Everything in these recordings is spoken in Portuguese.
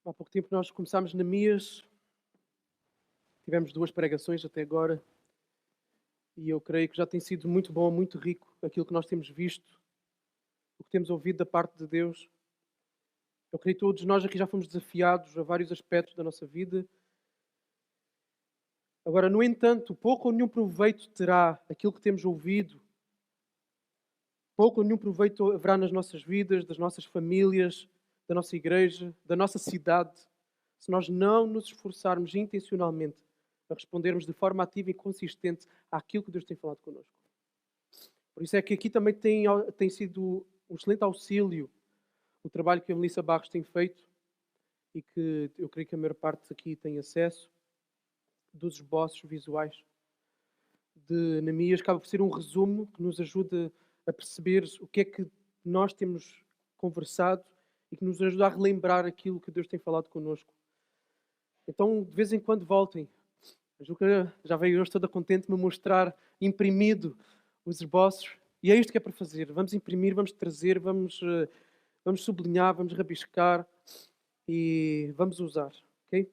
Há pouco tempo nós começámos Neemias, tivemos 2 pregações até agora e eu creio que já tem sido muito bom, muito rico aquilo que nós temos visto, o que temos ouvido da parte de Deus. Eu creio que todos nós aqui já fomos desafiados a vários aspectos da nossa vida. Agora, no entanto, pouco ou nenhum proveito terá aquilo que temos ouvido, pouco ou nenhum proveito haverá nas nossas vidas, das nossas famílias, da nossa igreja, da nossa cidade, se nós não nos esforçarmos intencionalmente a respondermos de forma ativa e consistente àquilo que Deus tem falado connosco. Por isso é que aqui também tem sido um excelente auxílio o trabalho que a Melissa Barros tem feito e que eu creio que a maior parte aqui tem acesso, dos esboços visuais de Neemias, acaba por ser um resumo que nos ajuda a perceber o que é que nós temos conversado e que nos ajuda a relembrar aquilo que Deus tem falado connosco. Então, de vez em quando, voltem. A Juca já veio hoje toda contente me mostrar imprimido os esboços. E é isto que é para fazer. Vamos imprimir, vamos trazer, vamos sublinhar, vamos rabiscar e vamos usar. Okay?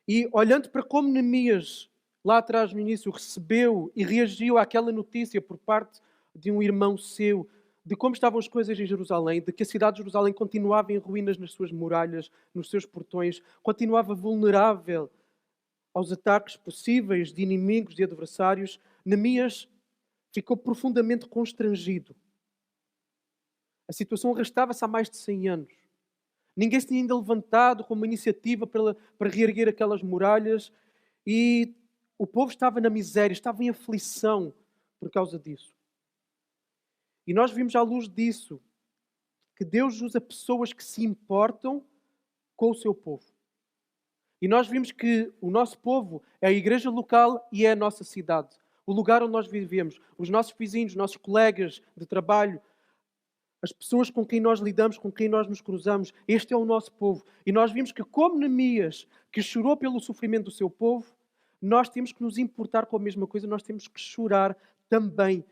E olhando para como Neemias, lá atrás no início, recebeu e reagiu àquela notícia por parte de um irmão seu, de como estavam as coisas em Jerusalém, de que a cidade de Jerusalém continuava em ruínas nas suas muralhas, nos seus portões, continuava vulnerável aos ataques possíveis de inimigos, de adversários, Neemias ficou profundamente constrangido. A situação arrastava-se há mais de 100 anos. Ninguém se tinha ainda levantado com uma iniciativa para reerguer aquelas muralhas e o povo estava na miséria, estava em aflição por causa disso. E nós vimos à luz disso que Deus usa pessoas que se importam com o seu povo. E nós vimos que o nosso povo é a igreja local e é a nossa cidade. O lugar onde nós vivemos, os nossos vizinhos, os nossos colegas de trabalho, as pessoas com quem nós lidamos, com quem nós nos cruzamos, este é o nosso povo. E nós vimos que, como Neemias, que chorou pelo sofrimento do seu povo, nós temos que nos importar com a mesma coisa, nós temos que chorar também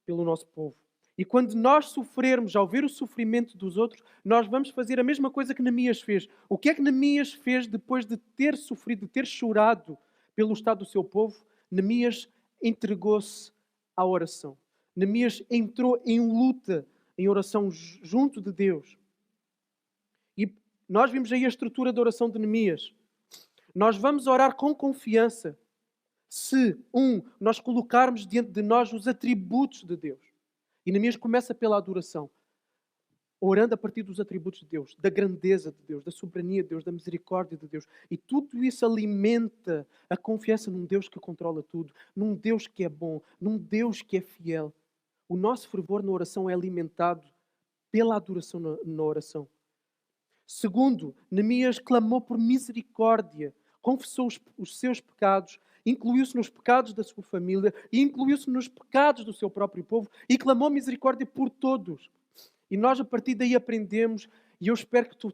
pelo nosso povo. E quando nós sofrermos ao ver o sofrimento dos outros, nós vamos fazer a mesma coisa que Neemias fez. O que é que Neemias fez depois de ter sofrido, de ter chorado pelo estado do seu povo? Neemias entregou-se à oração. Neemias entrou em luta, em oração junto de Deus. E nós vimos aí a estrutura da oração de Neemias. Nós vamos orar com confiança se, nós colocarmos diante de nós os atributos de Deus. E Neemias começa pela adoração, orando a partir dos atributos de Deus, da grandeza de Deus, da soberania de Deus, da misericórdia de Deus. E tudo isso alimenta a confiança num Deus que controla tudo, num Deus que é bom, num Deus que é fiel. O nosso fervor na oração é alimentado pela adoração na oração. Segundo, Neemias clamou por misericórdia, confessou os seus pecados, incluiu-se nos pecados da sua família e incluiu-se nos pecados do seu próprio povo e clamou misericórdia por todos. E nós a partir daí aprendemos, e eu espero que tu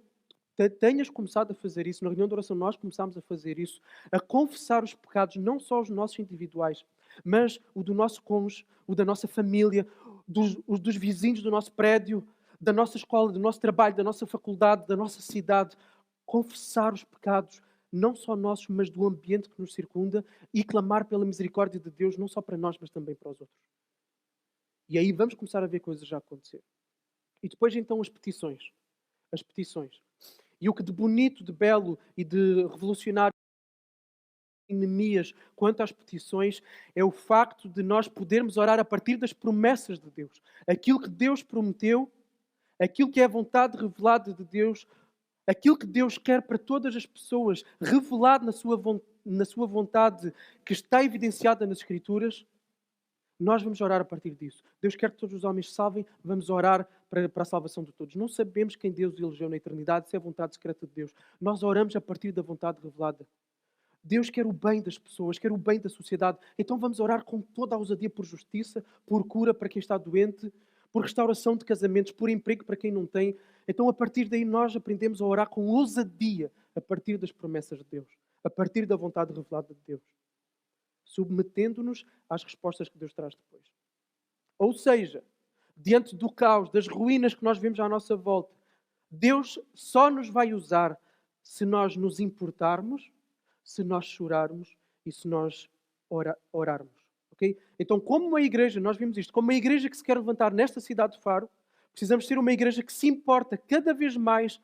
tenhas começado a fazer isso, na reunião de oração nós começámos a fazer isso, a confessar os pecados, não só os nossos individuais, mas o do nosso cônjuge, o da nossa família, os dos vizinhos do nosso prédio, da nossa escola, do nosso trabalho, da nossa faculdade, da nossa cidade. Confessar os pecados, não só nossos, mas do ambiente que nos circunda e clamar pela misericórdia de Deus, não só para nós, mas também para os outros. E aí vamos começar a ver coisas já acontecer. E depois então as petições. As petições. E o que de bonito, de belo e de revolucionário em Neemias quanto às petições é o facto de nós podermos orar a partir das promessas de Deus. Aquilo que Deus prometeu, aquilo que é a vontade revelada de Deus, aquilo que Deus quer para todas as pessoas, revelado na sua vontade, que está evidenciada nas Escrituras, nós vamos orar a partir disso. Deus quer que todos os homens se salvem, vamos orar para a salvação de todos. Não sabemos quem Deus elegeu na eternidade, se é a vontade secreta de Deus. Nós oramos a partir da vontade revelada. Deus quer o bem das pessoas, quer o bem da sociedade. Então vamos orar com toda a ousadia por justiça, por cura para quem está doente, por restauração de casamentos, por emprego para quem não tem. Então a partir daí nós aprendemos a orar com ousadia a partir das promessas de Deus, a partir da vontade revelada de Deus, submetendo-nos às respostas que Deus traz depois. Ou seja, diante do caos, das ruínas que nós vemos à nossa volta, Deus só nos vai usar se nós nos importarmos, se nós chorarmos e se nós orarmos. Okay? Então, como uma igreja, nós vimos isto, como uma igreja que se quer levantar nesta cidade de Faro, precisamos ser uma igreja que se importa cada vez mais,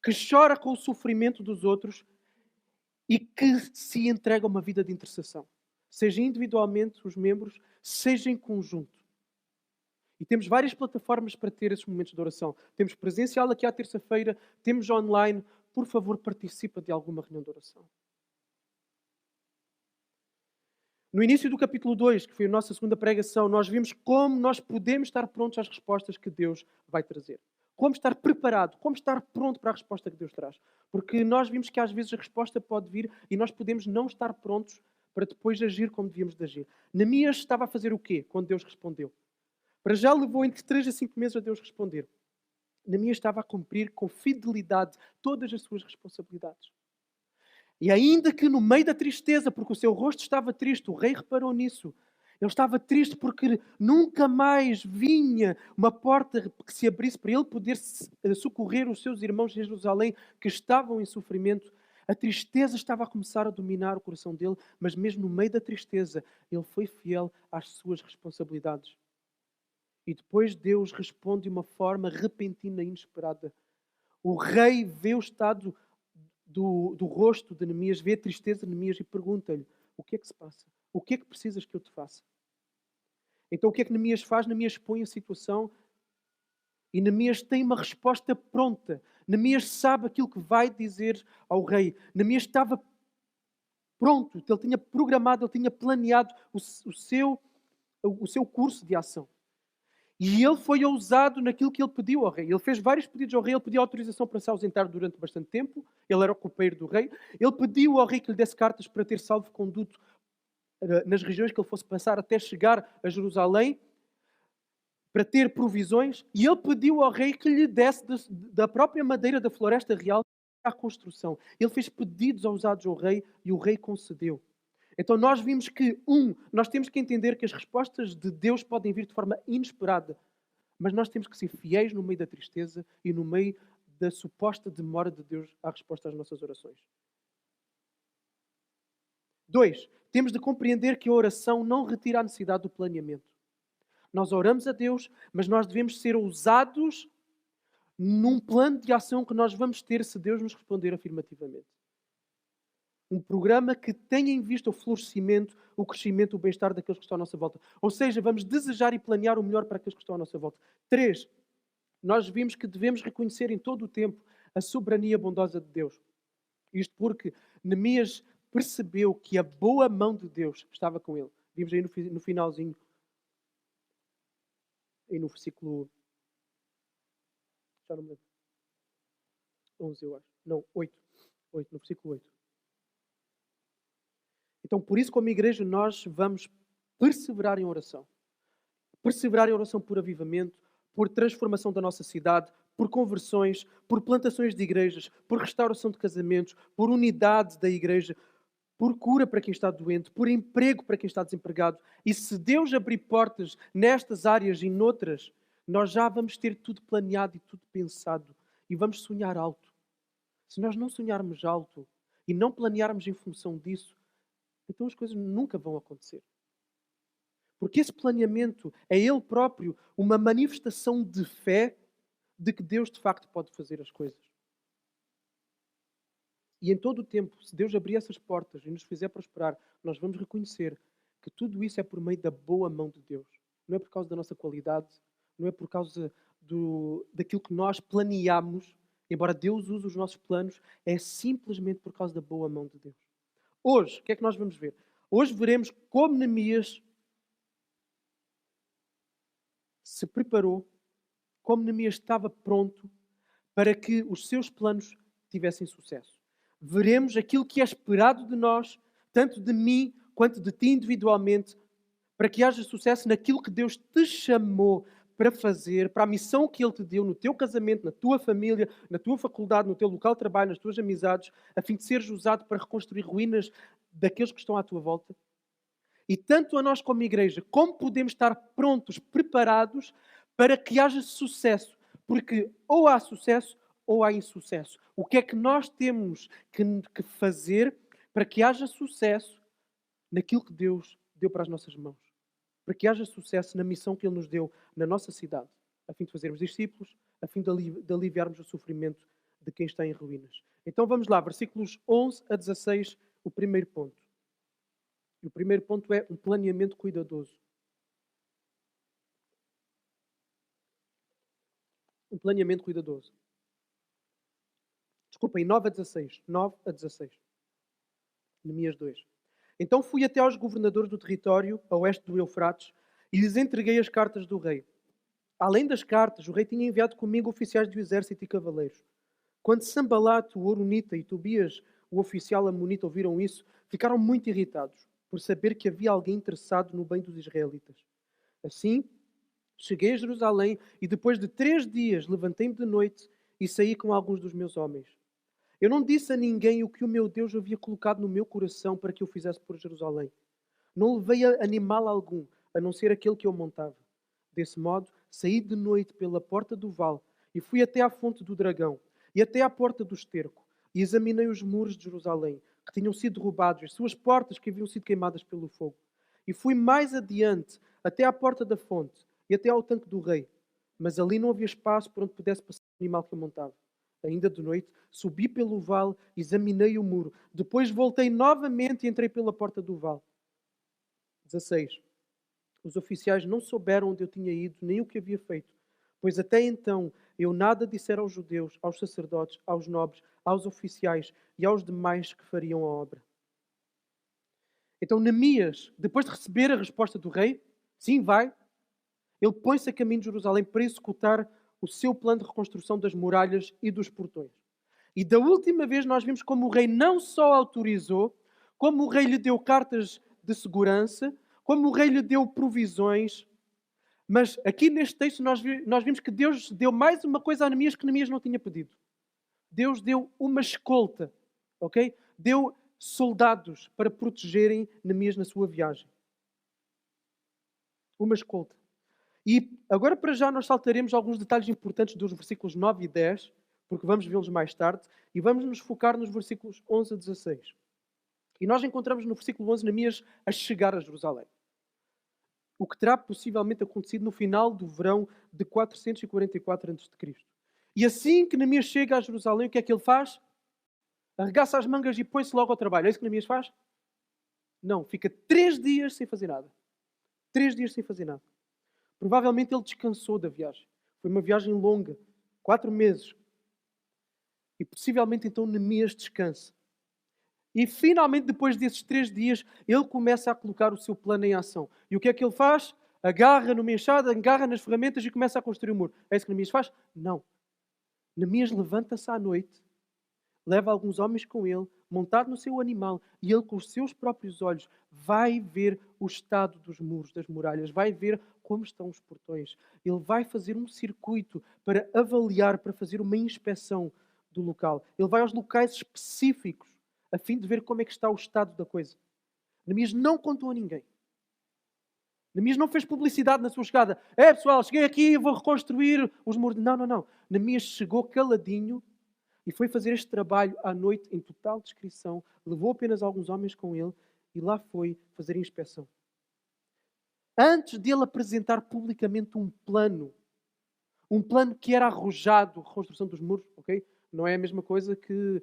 que chora com o sofrimento dos outros e que se entrega a uma vida de intercessão. Seja individualmente os membros, seja em conjunto. E temos várias plataformas para ter esses momentos de oração. Temos presencial aqui à terça-feira, temos online. Por favor, participa de alguma reunião de oração. No início do capítulo 2, que foi a nossa segunda pregação, nós vimos como nós podemos estar prontos às respostas que Deus vai trazer. Como estar preparado, como estar pronto para a resposta que Deus traz. Porque nós vimos que às vezes a resposta pode vir e nós podemos não estar prontos para depois agir como devíamos de agir. Neemias estava a fazer o quê quando Deus respondeu? Para já levou entre 3 a 5 meses a Deus responder. Neemias estava a cumprir com fidelidade todas as suas responsabilidades. E ainda que no meio da tristeza, porque o seu rosto estava triste, o rei reparou nisso. Ele estava triste porque nunca mais vinha uma porta que se abrisse para ele poder socorrer os seus irmãos de Jerusalém que estavam em sofrimento. A tristeza estava a começar a dominar o coração dele, mas mesmo no meio da tristeza, ele foi fiel às suas responsabilidades. E depois Deus responde de uma forma repentina e inesperada. O rei vê o estado do rosto de Neemias, vê a tristeza de Neemias e pergunta-lhe: o que é que se passa? O que é que precisas que eu te faça? Então o que é que Neemias faz? Neemias expõe a situação e Neemias tem uma resposta pronta. Neemias sabe aquilo que vai dizer ao rei. Neemias estava pronto, ele tinha programado, ele tinha planeado o seu curso de ação. E ele foi ousado naquilo que ele pediu ao rei. Ele fez vários pedidos ao rei. Ele pediu autorização para se ausentar durante bastante tempo. Ele era o copeiro do rei. Ele pediu ao rei que lhe desse cartas para ter salvo-conduto nas regiões que ele fosse passar até chegar a Jerusalém, para ter provisões. E ele pediu ao rei que lhe desse da própria madeira da floresta real para a construção. Ele fez pedidos ousados ao rei e o rei concedeu. Então nós vimos que, nós temos que entender que as respostas de Deus podem vir de forma inesperada, mas nós temos que ser fiéis no meio da tristeza e no meio da suposta demora de Deus à resposta às nossas orações. 2, temos de compreender que a oração não retira a necessidade do planeamento. Nós oramos a Deus, mas nós devemos ser ousados num plano de ação que nós vamos ter se Deus nos responder afirmativamente. Um programa que tenha em vista o florescimento, o crescimento, o bem-estar daqueles que estão à nossa volta. Ou seja, vamos desejar e planear o melhor para aqueles que estão à nossa volta. 3, nós vimos que devemos reconhecer em todo o tempo a soberania bondosa de Deus. Isto porque Neemias percebeu que a boa mão de Deus estava com ele. Vimos aí no finalzinho, aí no versículo, já não me lembro, 11 eu acho, não, 8, no versículo 8. Então, por isso, como igreja, nós vamos perseverar em oração. Perseverar em oração por avivamento, por transformação da nossa cidade, por conversões, por plantações de igrejas, por restauração de casamentos, por unidade da igreja, por cura para quem está doente, por emprego para quem está desempregado. E se Deus abrir portas nestas áreas e noutras, nós já vamos ter tudo planeado e tudo pensado. E vamos sonhar alto. Se nós não sonharmos alto e não planearmos em função disso, então as coisas nunca vão acontecer. Porque esse planeamento é ele próprio uma manifestação de fé de que Deus de facto pode fazer as coisas. E em todo o tempo, se Deus abrir essas portas e nos fizer prosperar, nós vamos reconhecer que tudo isso é por meio da boa mão de Deus. Não é por causa da nossa qualidade, não é por causa daquilo que nós planeamos, embora Deus use os nossos planos, é simplesmente por causa da boa mão de Deus. Hoje, o que é que nós vamos ver? Hoje veremos como Neemias se preparou, como Neemias estava pronto para que os seus planos tivessem sucesso. Veremos aquilo que é esperado de nós, tanto de mim quanto de ti individualmente, para que haja sucesso naquilo que Deus te chamou para fazer, para a missão que Ele te deu no teu casamento, na tua família, na tua faculdade, no teu local de trabalho, nas tuas amizades, a fim de seres usado para reconstruir ruínas daqueles que estão à tua volta. E tanto a nós como igreja, como podemos estar prontos, preparados para que haja sucesso. Porque ou há sucesso ou há insucesso? O que é que nós temos que fazer para que haja sucesso naquilo que Deus deu para as nossas mãos? Para que haja sucesso na missão que Ele nos deu na nossa cidade, a fim de fazermos discípulos, a fim de aliviarmos o sofrimento de quem está em ruínas. Então vamos lá, versículos 11 a 16, o primeiro ponto. E o primeiro ponto é um planeamento cuidadoso. Um planeamento cuidadoso. Desculpem, 9 a 16. 9 a 16. Neemias 2. Então fui até aos governadores do território, a oeste do Eufrates, e lhes entreguei as cartas do rei. Além das cartas, o rei tinha enviado comigo oficiais do exército e cavaleiros. Quando Sambalate, o Horonita, e Tobias, o oficial amonita, ouviram isso, ficaram muito irritados, por saber que havia alguém interessado no bem dos israelitas. Assim, cheguei a Jerusalém e depois de 3 dias levantei-me de noite e saí com alguns dos meus homens. Eu não disse a ninguém o que o meu Deus havia colocado no meu coração para que eu fizesse por Jerusalém. Não levei animal algum, a não ser aquele que eu montava. Desse modo, saí de noite pela porta do vale e fui até à fonte do dragão e até à porta do esterco e examinei os muros de Jerusalém, que tinham sido derrubados, as suas portas que haviam sido queimadas pelo fogo. E fui mais adiante, até à porta da fonte e até ao tanque do rei. Mas ali não havia espaço por onde pudesse passar o animal que eu montava. Ainda de noite, subi pelo vale, examinei o muro. Depois voltei novamente e entrei pela porta do vale. 16. Os oficiais não souberam onde eu tinha ido, nem o que havia feito, pois até então eu nada dissera aos judeus, aos sacerdotes, aos nobres, aos oficiais e aos demais que fariam a obra. Então Neemias, depois de receber a resposta do rei, sim, vai, ele põe-se a caminho de Jerusalém para executar o seu plano de reconstrução das muralhas e dos portões. E da última vez nós vimos como o rei não só autorizou, como o rei lhe deu cartas de segurança, como o rei lhe deu provisões. Mas aqui neste texto nós vimos que Deus deu mais uma coisa a Neemias que Neemias não tinha pedido. Deus deu uma escolta, ok? Deu soldados para protegerem Neemias na sua viagem. Uma escolta. E agora para já nós saltaremos alguns detalhes importantes dos versículos 9 e 10, porque vamos vê-los mais tarde, e vamos nos focar nos versículos 11 a 16. E nós encontramos no versículo 11 Neemias a chegar a Jerusalém. O que terá possivelmente acontecido no final do verão de 444 a.C. E assim que Neemias chega a Jerusalém, o que é que ele faz? Arregaça as mangas e põe-se logo ao trabalho. É isso que Neemias faz? Não, fica 3 dias sem fazer nada. 3 dias sem fazer nada. Provavelmente ele descansou da viagem. Foi uma viagem longa, 4 meses. E possivelmente então Neemias descansa. E finalmente, depois desses 3 dias, ele começa a colocar o seu plano em ação. E o que é que ele faz? Agarra numa enxada, agarra nas ferramentas e começa a construir o muro. É isso que Neemias faz? Não. Neemias levanta-se à noite, leva alguns homens com ele, montado no seu animal, e ele com os seus próprios olhos vai ver o estado dos muros, das muralhas, vai ver como estão os portões. Ele vai fazer um circuito para avaliar, para fazer uma inspeção do local. Ele vai aos locais específicos a fim de ver como é que está o estado da coisa. Neemias não contou a ninguém. Neemias não fez publicidade na sua chegada. Pessoal, cheguei aqui e vou reconstruir os muros. Não, não, não. Neemias chegou caladinho e foi fazer este trabalho à noite em total discrição. Levou apenas alguns homens com ele e lá foi fazer a inspeção. Antes dele apresentar publicamente um plano que era arrojado, reconstrução dos muros, ok? Não é a mesma coisa que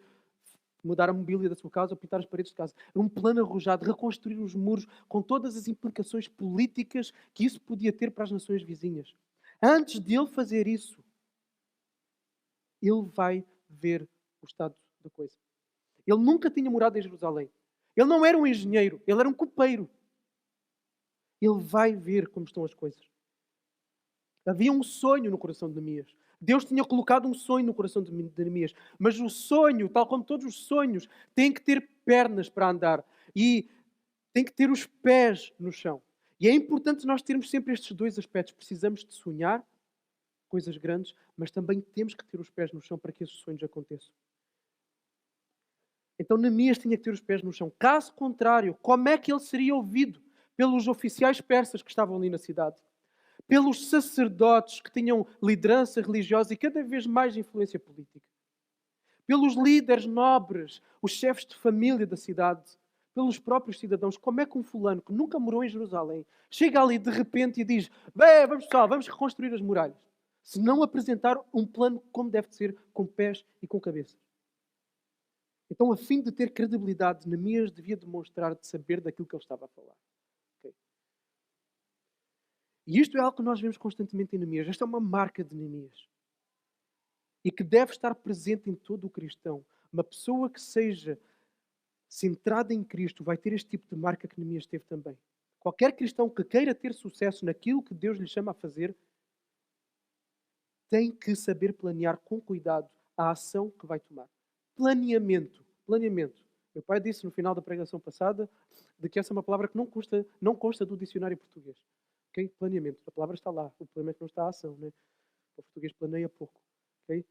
mudar a mobília da sua casa ou pintar as paredes de casa. Era um plano arrojado, reconstruir os muros com todas as implicações políticas que isso podia ter para as nações vizinhas. Antes de ele fazer isso, ele vai ver o estado da coisa. Ele nunca tinha morado em Jerusalém. Ele não era um engenheiro, ele era um copeiro. Ele vai ver como estão as coisas. Havia um sonho no coração de Neemias. Deus tinha colocado um sonho no coração de Neemias. Mas o sonho, tal como todos os sonhos, tem que ter pernas para andar. E tem que ter os pés no chão. E é importante nós termos sempre estes dois aspectos. Precisamos de sonhar coisas grandes, mas também temos que ter os pés no chão para que esses sonhos aconteçam. Então Neemias tinha que ter os pés no chão. Caso contrário, como é que ele seria ouvido pelos oficiais persas que estavam ali na cidade? pelos sacerdotes que tinham liderança religiosa e cada vez mais influência política, pelos líderes nobres, os chefes de família da cidade, pelos próprios cidadãos. Como é que um fulano que nunca morou em Jerusalém chega ali de repente e diz: bem, vamos pessoal, vamos reconstruir as muralhas, se não apresentar um plano como deve ser, com pés e com cabeça? Então, a fim de ter credibilidade, Neemias devia demonstrar de saber daquilo que ele estava a falar. Okay? E isto é algo que nós vemos constantemente em Neemias. Esta é uma marca de Neemias. E que deve estar presente em todo o cristão. Uma pessoa que seja centrada em Cristo vai ter este tipo de marca que Neemias teve também. Qualquer cristão que queira ter sucesso naquilo que Deus lhe chama a fazer, tem que saber planear com cuidado a ação que vai tomar. Planeamento. Meu pai disse no final da pregação passada de que essa é uma palavra que não consta do dicionário português. Okay? Planeamento. A palavra está lá. O problema é que não está a ação. Né? O português planeia pouco. Okay?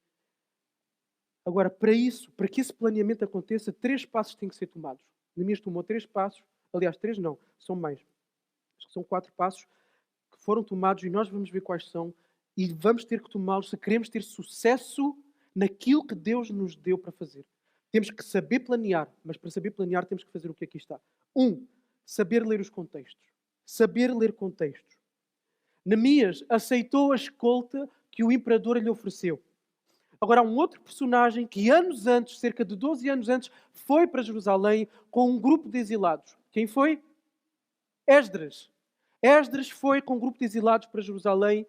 Agora, para que esse planeamento aconteça, 3 passos têm que ser tomados. Neemias tomou 3 passos. Aliás, 3 não. São mais. Acho que são 4 passos que foram tomados e nós vamos ver quais são e vamos ter que tomá-los se queremos ter sucesso naquilo que Deus nos deu para fazer. Temos que saber planear, mas para saber planear temos que fazer o que aqui está. 1. Saber ler os contextos. Saber ler contextos. Neemias aceitou a escolta que o imperador lhe ofereceu. Agora, há um outro personagem que anos antes, cerca de 12 anos antes, foi para Jerusalém com um grupo de exilados. Quem foi? Esdras. Esdras foi com um grupo de exilados para Jerusalém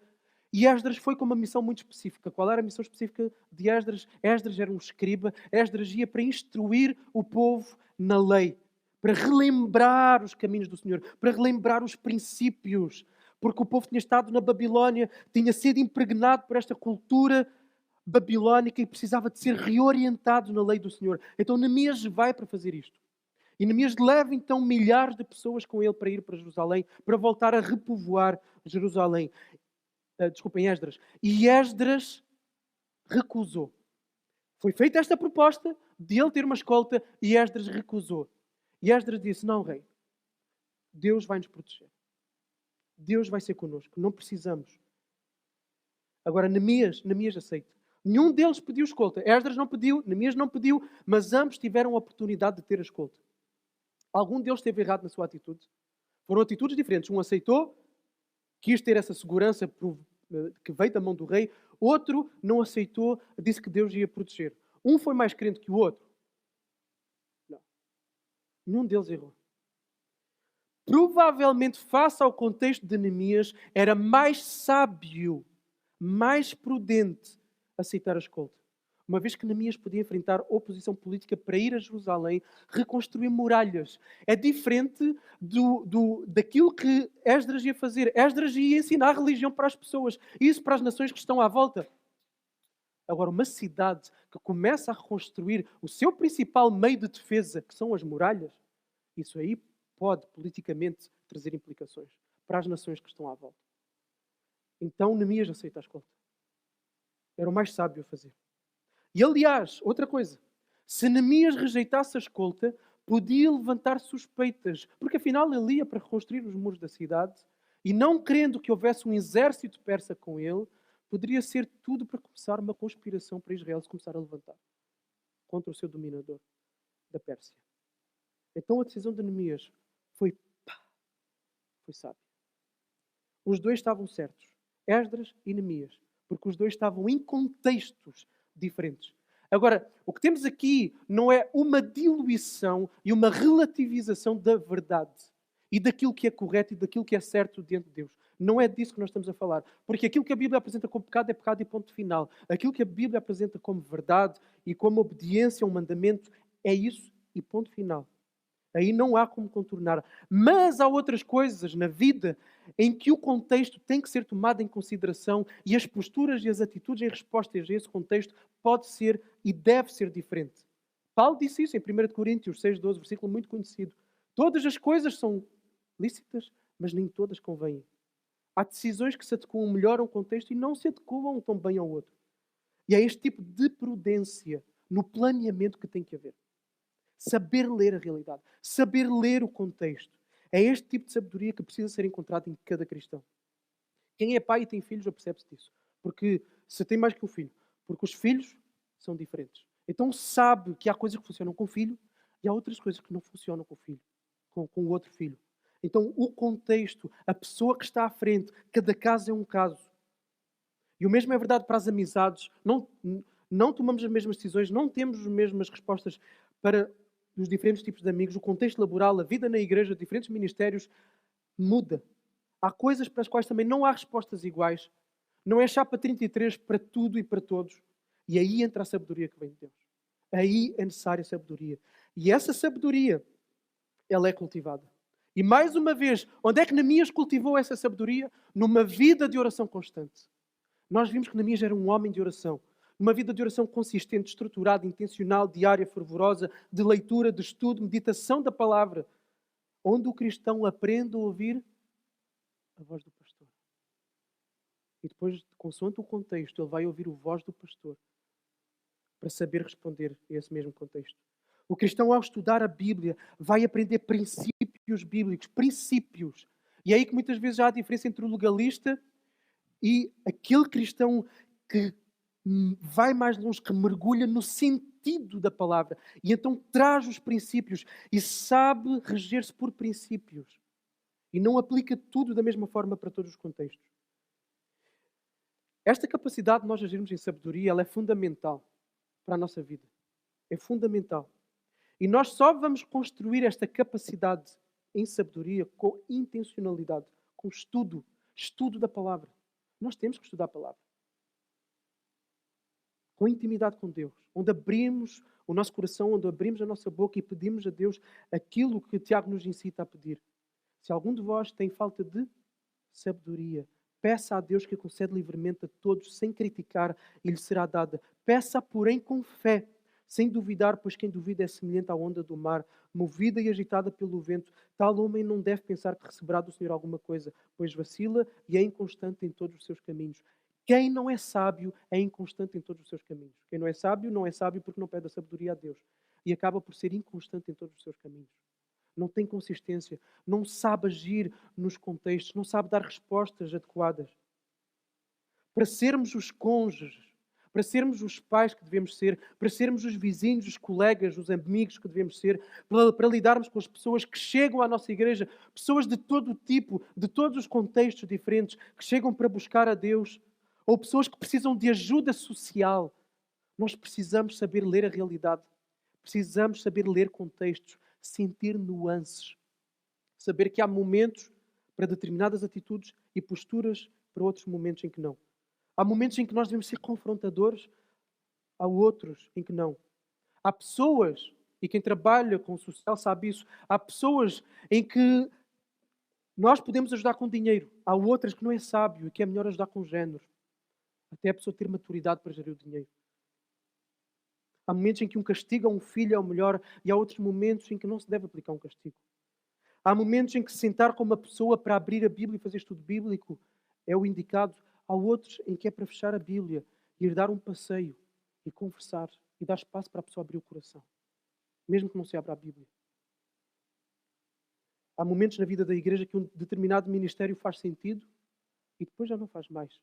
e Esdras foi com uma missão muito específica. Qual era a missão específica de Esdras? Esdras era um escriba. Esdras ia para instruir o povo na lei, para relembrar os caminhos do Senhor, para relembrar os princípios, porque o povo tinha estado na Babilónia, tinha sido impregnado por esta cultura babilónica e precisava de ser reorientado na lei do Senhor. Então Neemias vai para fazer isto. E Neemias leva então milhares de pessoas com ele para ir para Jerusalém, para voltar a repovoar Jerusalém. Desculpem, Esdras. E Esdras recusou. Foi feita esta proposta de ele ter uma escolta e Esdras recusou. E Esdras disse: não, rei, Deus vai nos proteger. Deus vai ser connosco. Não precisamos. Agora, Neemias aceita. Nenhum deles pediu escolta. Esdras não pediu, Neemias não pediu, mas ambos tiveram a oportunidade de ter a escolta. Algum deles esteve errado na sua atitude. Foram atitudes diferentes. Um aceitou, quis ter essa segurança que veio da mão do rei. Outro não aceitou, disse que Deus ia proteger. Um foi mais crente que o outro. Não. Nenhum deles errou. Provavelmente, face ao contexto de Neemias, era mais sábio, mais prudente aceitar a escolta. Uma vez que Neemias podia enfrentar oposição política para ir a Jerusalém, reconstruir muralhas. É diferente daquilo que Esdras ia fazer. Esdras ia ensinar a religião para as pessoas. Isso para as nações que estão à volta. Agora, uma cidade que começa a reconstruir o seu principal meio de defesa, que são as muralhas, isso aí pode politicamente trazer implicações para as nações que estão à volta. Então Neemias aceita a escolta. Era o mais sábio a fazer. E aliás, outra coisa, se Neemias rejeitasse a escolta, podia levantar suspeitas, porque afinal ele ia para reconstruir os muros da cidade e não querendo que houvesse um exército persa com ele, poderia ser tudo para começar uma conspiração para Israel se começar a levantar contra o seu dominador da Pérsia. Então a decisão de Neemias foi sábia. Os dois estavam certos, Esdras e Neemias, porque os dois estavam em contextos diferentes. Agora, o que temos aqui não é uma diluição e uma relativização da verdade e daquilo que é correto e daquilo que é certo diante de Deus. Não é disso que nós estamos a falar. Porque aquilo que a Bíblia apresenta como pecado é pecado e ponto final. Aquilo que a Bíblia apresenta como verdade e como obediência a um mandamento é isso e ponto final. Aí não há como contornar. Mas há outras coisas na vida em que o contexto tem que ser tomado em consideração e as posturas e as atitudes em resposta a esse contexto pode ser e deve ser diferente. Paulo disse isso em 1 Coríntios 6,12, versículo muito conhecido. Todas as coisas são lícitas, mas nem todas convêm. Há decisões que se adequam melhor a um contexto e não se adequam tão bem ao outro. E é este tipo de prudência no planeamento que tem que haver. Saber ler a realidade. Saber ler o contexto. É este tipo de sabedoria que precisa ser encontrado em cada cristão. Quem é pai e tem filhos, apercebe-se disso. Porque se tem mais que um filho. Porque os filhos são diferentes. Então sabe que há coisas que funcionam com o filho e há outras coisas que não funcionam com o filho, com o outro filho. Então o contexto, a pessoa que está à frente, cada caso é um caso. E o mesmo é verdade para as amizades. Não tomamos as mesmas decisões, não temos as mesmas respostas para os diferentes tipos de amigos. O contexto laboral, a vida na igreja, diferentes ministérios, muda. Há coisas para as quais também não há respostas iguais. Não é chapa 33 para tudo e para todos. E aí entra a sabedoria que vem de Deus. Aí é necessária a sabedoria. E essa sabedoria, ela é cultivada. E mais uma vez, onde é que Neemias cultivou essa sabedoria? Numa vida de oração constante. Nós vimos que Neemias era um homem de oração. Uma vida de oração consistente, estruturada, intencional, diária, fervorosa, de leitura, de estudo, meditação da palavra. Onde o cristão aprende a ouvir a voz do pastor. E depois, consoante o contexto, ele vai ouvir a voz do pastor para saber responder a esse mesmo contexto. O cristão, ao estudar a Bíblia, vai aprender princípios bíblicos. Princípios. E é aí que muitas vezes há a diferença entre o legalista e aquele cristão que vai mais longe, que mergulha no sentido da palavra. E então traz os princípios e sabe reger-se por princípios. E não aplica tudo da mesma forma para todos os contextos. Esta capacidade de nós agirmos em sabedoria, ela é fundamental para a nossa vida. É fundamental. E nós só vamos construir esta capacidade em sabedoria com intencionalidade, com estudo. Estudo da palavra. Nós temos que estudar a palavra. Com intimidade com Deus. Onde abrimos o nosso coração, onde abrimos a nossa boca e pedimos a Deus aquilo que Tiago nos incita a pedir. Se algum de vós tem falta de sabedoria, peça a Deus que a concede livremente a todos, sem criticar, e lhe será dada. Peça, porém, com fé, sem duvidar, pois quem duvida é semelhante à onda do mar, movida e agitada pelo vento. Tal homem não deve pensar que receberá do Senhor alguma coisa, pois vacila e é inconstante em todos os seus caminhos. Quem não é sábio é inconstante em todos os seus caminhos. Quem não é sábio porque não pede a sabedoria a Deus. E acaba por ser inconstante em todos os seus caminhos. Não tem consistência, não sabe agir nos contextos, não sabe dar respostas adequadas. Para sermos os cônjuges, para sermos os pais que devemos ser, para sermos os vizinhos, os colegas, os amigos que devemos ser, para lidarmos com as pessoas que chegam à nossa igreja, pessoas de todo o tipo, de todos os contextos diferentes, que chegam para buscar a Deus, ou pessoas que precisam de ajuda social. Nós precisamos saber ler a realidade, precisamos saber ler contextos, sentir nuances, saber que há momentos para determinadas atitudes e posturas para outros momentos em que não. Há momentos em que nós devemos ser confrontadores, há outros em que não. Há pessoas, e quem trabalha com o social sabe isso, há pessoas em que nós podemos ajudar com dinheiro, há outras que não é sábio e que é melhor ajudar com género, até a pessoa ter maturidade para gerir o dinheiro. Há momentos em que um castigo a um filho é o melhor e há outros momentos em que não se deve aplicar um castigo. Há momentos em que sentar com uma pessoa para abrir a Bíblia e fazer estudo bíblico é o indicado. Há outros em que é para fechar a Bíblia, ir dar um passeio e conversar e dar espaço para a pessoa abrir o coração, mesmo que não se abra a Bíblia. Há momentos na vida da igreja que um determinado ministério faz sentido e depois já não faz mais.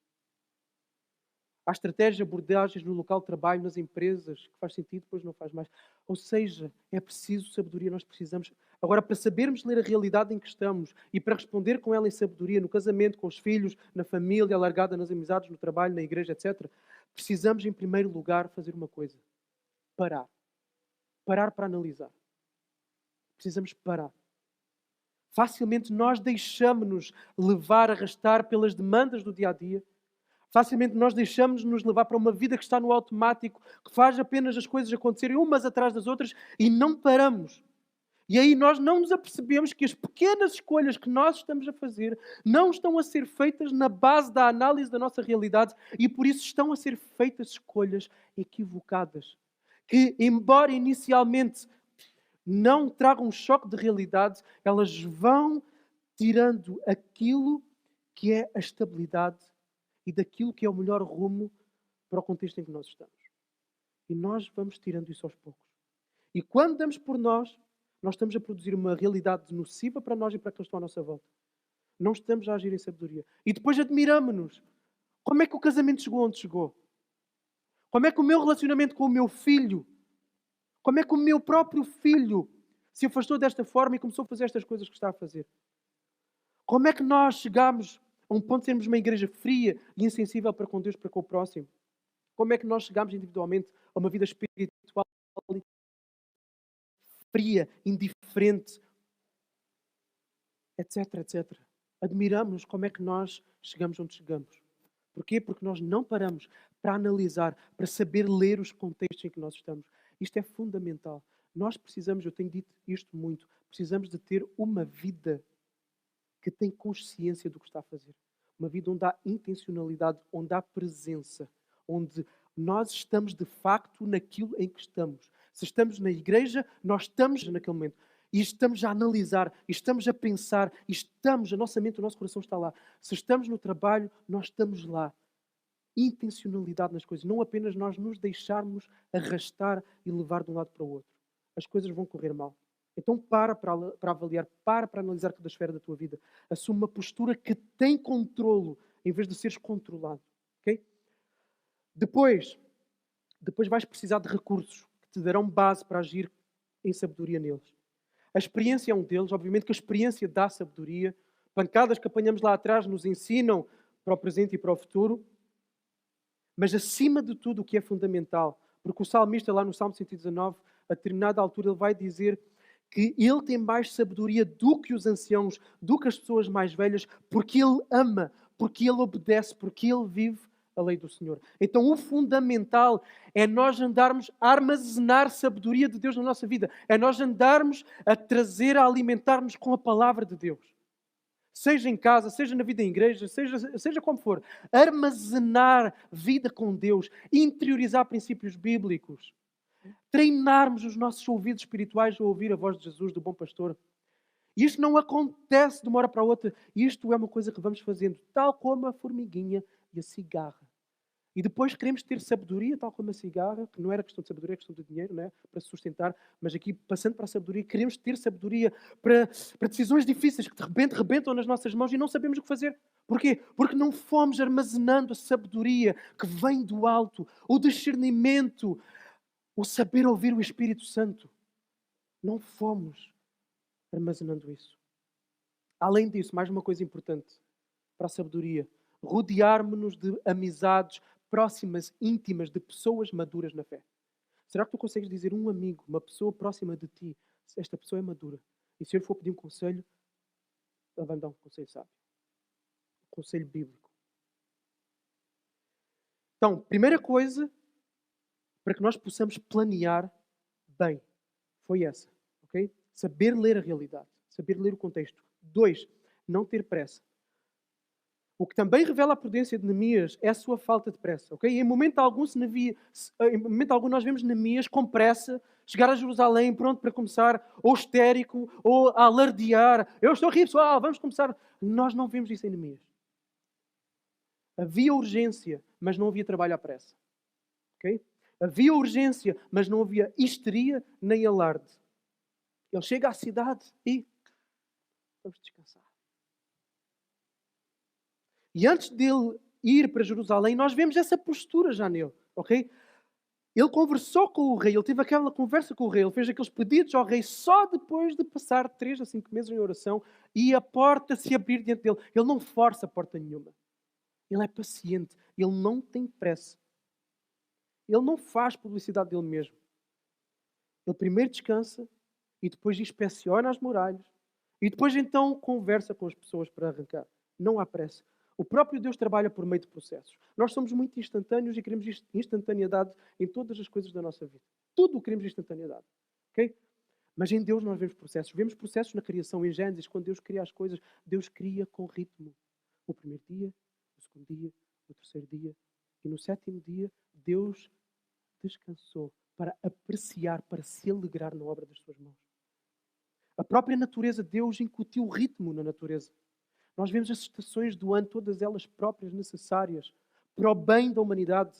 Há estratégias, abordagens no local de trabalho, nas empresas, que faz sentido, depois não faz mais. Ou seja, é preciso sabedoria, nós precisamos. Agora, para sabermos ler a realidade em que estamos e para responder com ela em sabedoria, no casamento, com os filhos, na família, alargada nas amizades, no trabalho, na igreja, etc., precisamos, em primeiro lugar, fazer uma coisa. Parar. Parar para analisar. Precisamos parar. Facilmente nós deixamos-nos levar, arrastar pelas demandas do dia-a-dia. Facilmente nós deixamos-nos levar para uma vida que está no automático, que faz apenas as coisas acontecerem umas atrás das outras e não paramos. E aí nós não nos apercebemos que as pequenas escolhas que nós estamos a fazer não estão a ser feitas na base da análise da nossa realidade e por isso estão a ser feitas escolhas equivocadas. Que, embora inicialmente não tragam um choque de realidade, elas vão tirando aquilo que é a estabilidade e daquilo que é o melhor rumo para o contexto em que nós estamos. E nós vamos tirando isso aos poucos. E quando damos por nós estamos a produzir uma realidade nociva para nós e para aqueles que estão à nossa volta. Não estamos a agir em sabedoria. E depois admiramos-nos. Como é que o casamento chegou onde chegou? Como é que o meu relacionamento com o meu filho, como é que o meu próprio filho se afastou desta forma e começou a fazer estas coisas que está a fazer? Como é que nós chegámos a um ponto de sermos uma igreja fria e insensível para com Deus, para com o próximo? Como é que nós chegámos individualmente a uma vida espiritual fria, indiferente, etc, etc? Admiramos como é que nós chegamos onde chegamos. Porquê? Porque nós não paramos para analisar, para saber ler os contextos em que nós estamos. Isto é fundamental. Nós precisamos, eu tenho dito isto muito, precisamos de ter uma vida que tem consciência do que está a fazer. Uma vida onde há intencionalidade, onde há presença, onde nós estamos de facto naquilo em que estamos. Se estamos na igreja, nós estamos naquele momento. E estamos a analisar, e estamos a pensar, e estamos, a nossa mente, o nosso coração está lá. Se estamos no trabalho, nós estamos lá. Intencionalidade nas coisas, não apenas nós nos deixarmos arrastar e levar de um lado para o outro. As coisas vão correr mal. Então para avaliar, para analisar cada esfera da tua vida. Assume uma postura que tem controlo, em vez de seres controlado. Okay? Depois vais precisar de recursos que te darão base para agir em sabedoria neles. A experiência é um deles. Obviamente que a experiência dá sabedoria. Pancadas que apanhamos lá atrás nos ensinam para o presente e para o futuro. Mas acima de tudo o que é fundamental, porque o salmista lá no Salmo 119, a determinada altura ele vai dizer que ele tem mais sabedoria do que os anciãos, do que as pessoas mais velhas, porque ele ama, porque ele obedece, porque ele vive a lei do Senhor. Então o fundamental é nós andarmos a armazenar sabedoria de Deus na nossa vida. É nós andarmos a trazer, a alimentar-nos com a palavra de Deus. Seja em casa, seja na vida em igreja, seja como for. Armazenar vida com Deus, interiorizar princípios bíblicos. Treinarmos os nossos ouvidos espirituais a ouvir a voz de Jesus, do bom pastor. E isto não acontece de uma hora para a outra. Isto é uma coisa que vamos fazendo, tal como a formiguinha e a cigarra. E depois queremos ter sabedoria, tal como a cigarra, que não era questão de sabedoria, é questão de dinheiro, não é? Para se sustentar. Mas aqui, passando para a sabedoria, queremos ter sabedoria para decisões difíceis que de repente rebentam nas nossas mãos e não sabemos o que fazer. Porquê? Porque não fomos armazenando a sabedoria que vem do alto, o discernimento, o saber ouvir o Espírito Santo. Não fomos armazenando isso. Além disso, mais uma coisa importante para a sabedoria. Rodearmos-nos de amizades próximas, íntimas, de pessoas maduras na fé. Será que tu consegues dizer um amigo, uma pessoa próxima de ti, esta pessoa é madura? E se eu lhe for pedir um conselho, ele vai me dar um conselho sábio. Um conselho bíblico. Então, primeira coisa, para que nós possamos planear bem, foi essa. Okay? Saber ler a realidade. Saber ler o contexto. 2, não ter pressa. O que também revela a prudência de Neemias é a sua falta de pressa. Okay? Em momento algum nós vemos Neemias com pressa, chegar a Jerusalém pronto para começar, ou histérico, ou a alardear. Eu estou aqui, pessoal, vamos começar. Nós não vemos isso em Neemias. Havia urgência, mas não havia trabalho à pressa. Okay? Havia urgência, mas não havia histeria nem alarde. Ele chega à cidade e vamos descansar. E antes dele ir para Jerusalém, nós vemos essa postura já nele, ok? Ele conversou com o rei, ele teve aquela conversa com o rei, ele fez aqueles pedidos ao rei só depois de passar 3 a 5 meses em oração e a porta se abrir diante dele. Ele não força a porta nenhuma. Ele é paciente, ele não tem pressa. Ele não faz publicidade dele mesmo. Ele primeiro descansa e depois inspeciona as muralhas e depois então conversa com as pessoas para arrancar. Não há pressa. O próprio Deus trabalha por meio de processos. Nós somos muito instantâneos e queremos instantaneidade em todas as coisas da nossa vida. Tudo queremos instantaneidade. Okay? Mas em Deus nós vemos processos. Vemos processos na criação. Em Gênesis, quando Deus cria as coisas, Deus cria com ritmo. O primeiro dia, o segundo dia, o terceiro dia. E no 7º dia, Deus descansou para apreciar, para se alegrar na obra das suas mãos. A própria natureza, Deus incutiu ritmo na natureza. Nós vemos as estações do ano, todas elas próprias, necessárias, para o bem da humanidade.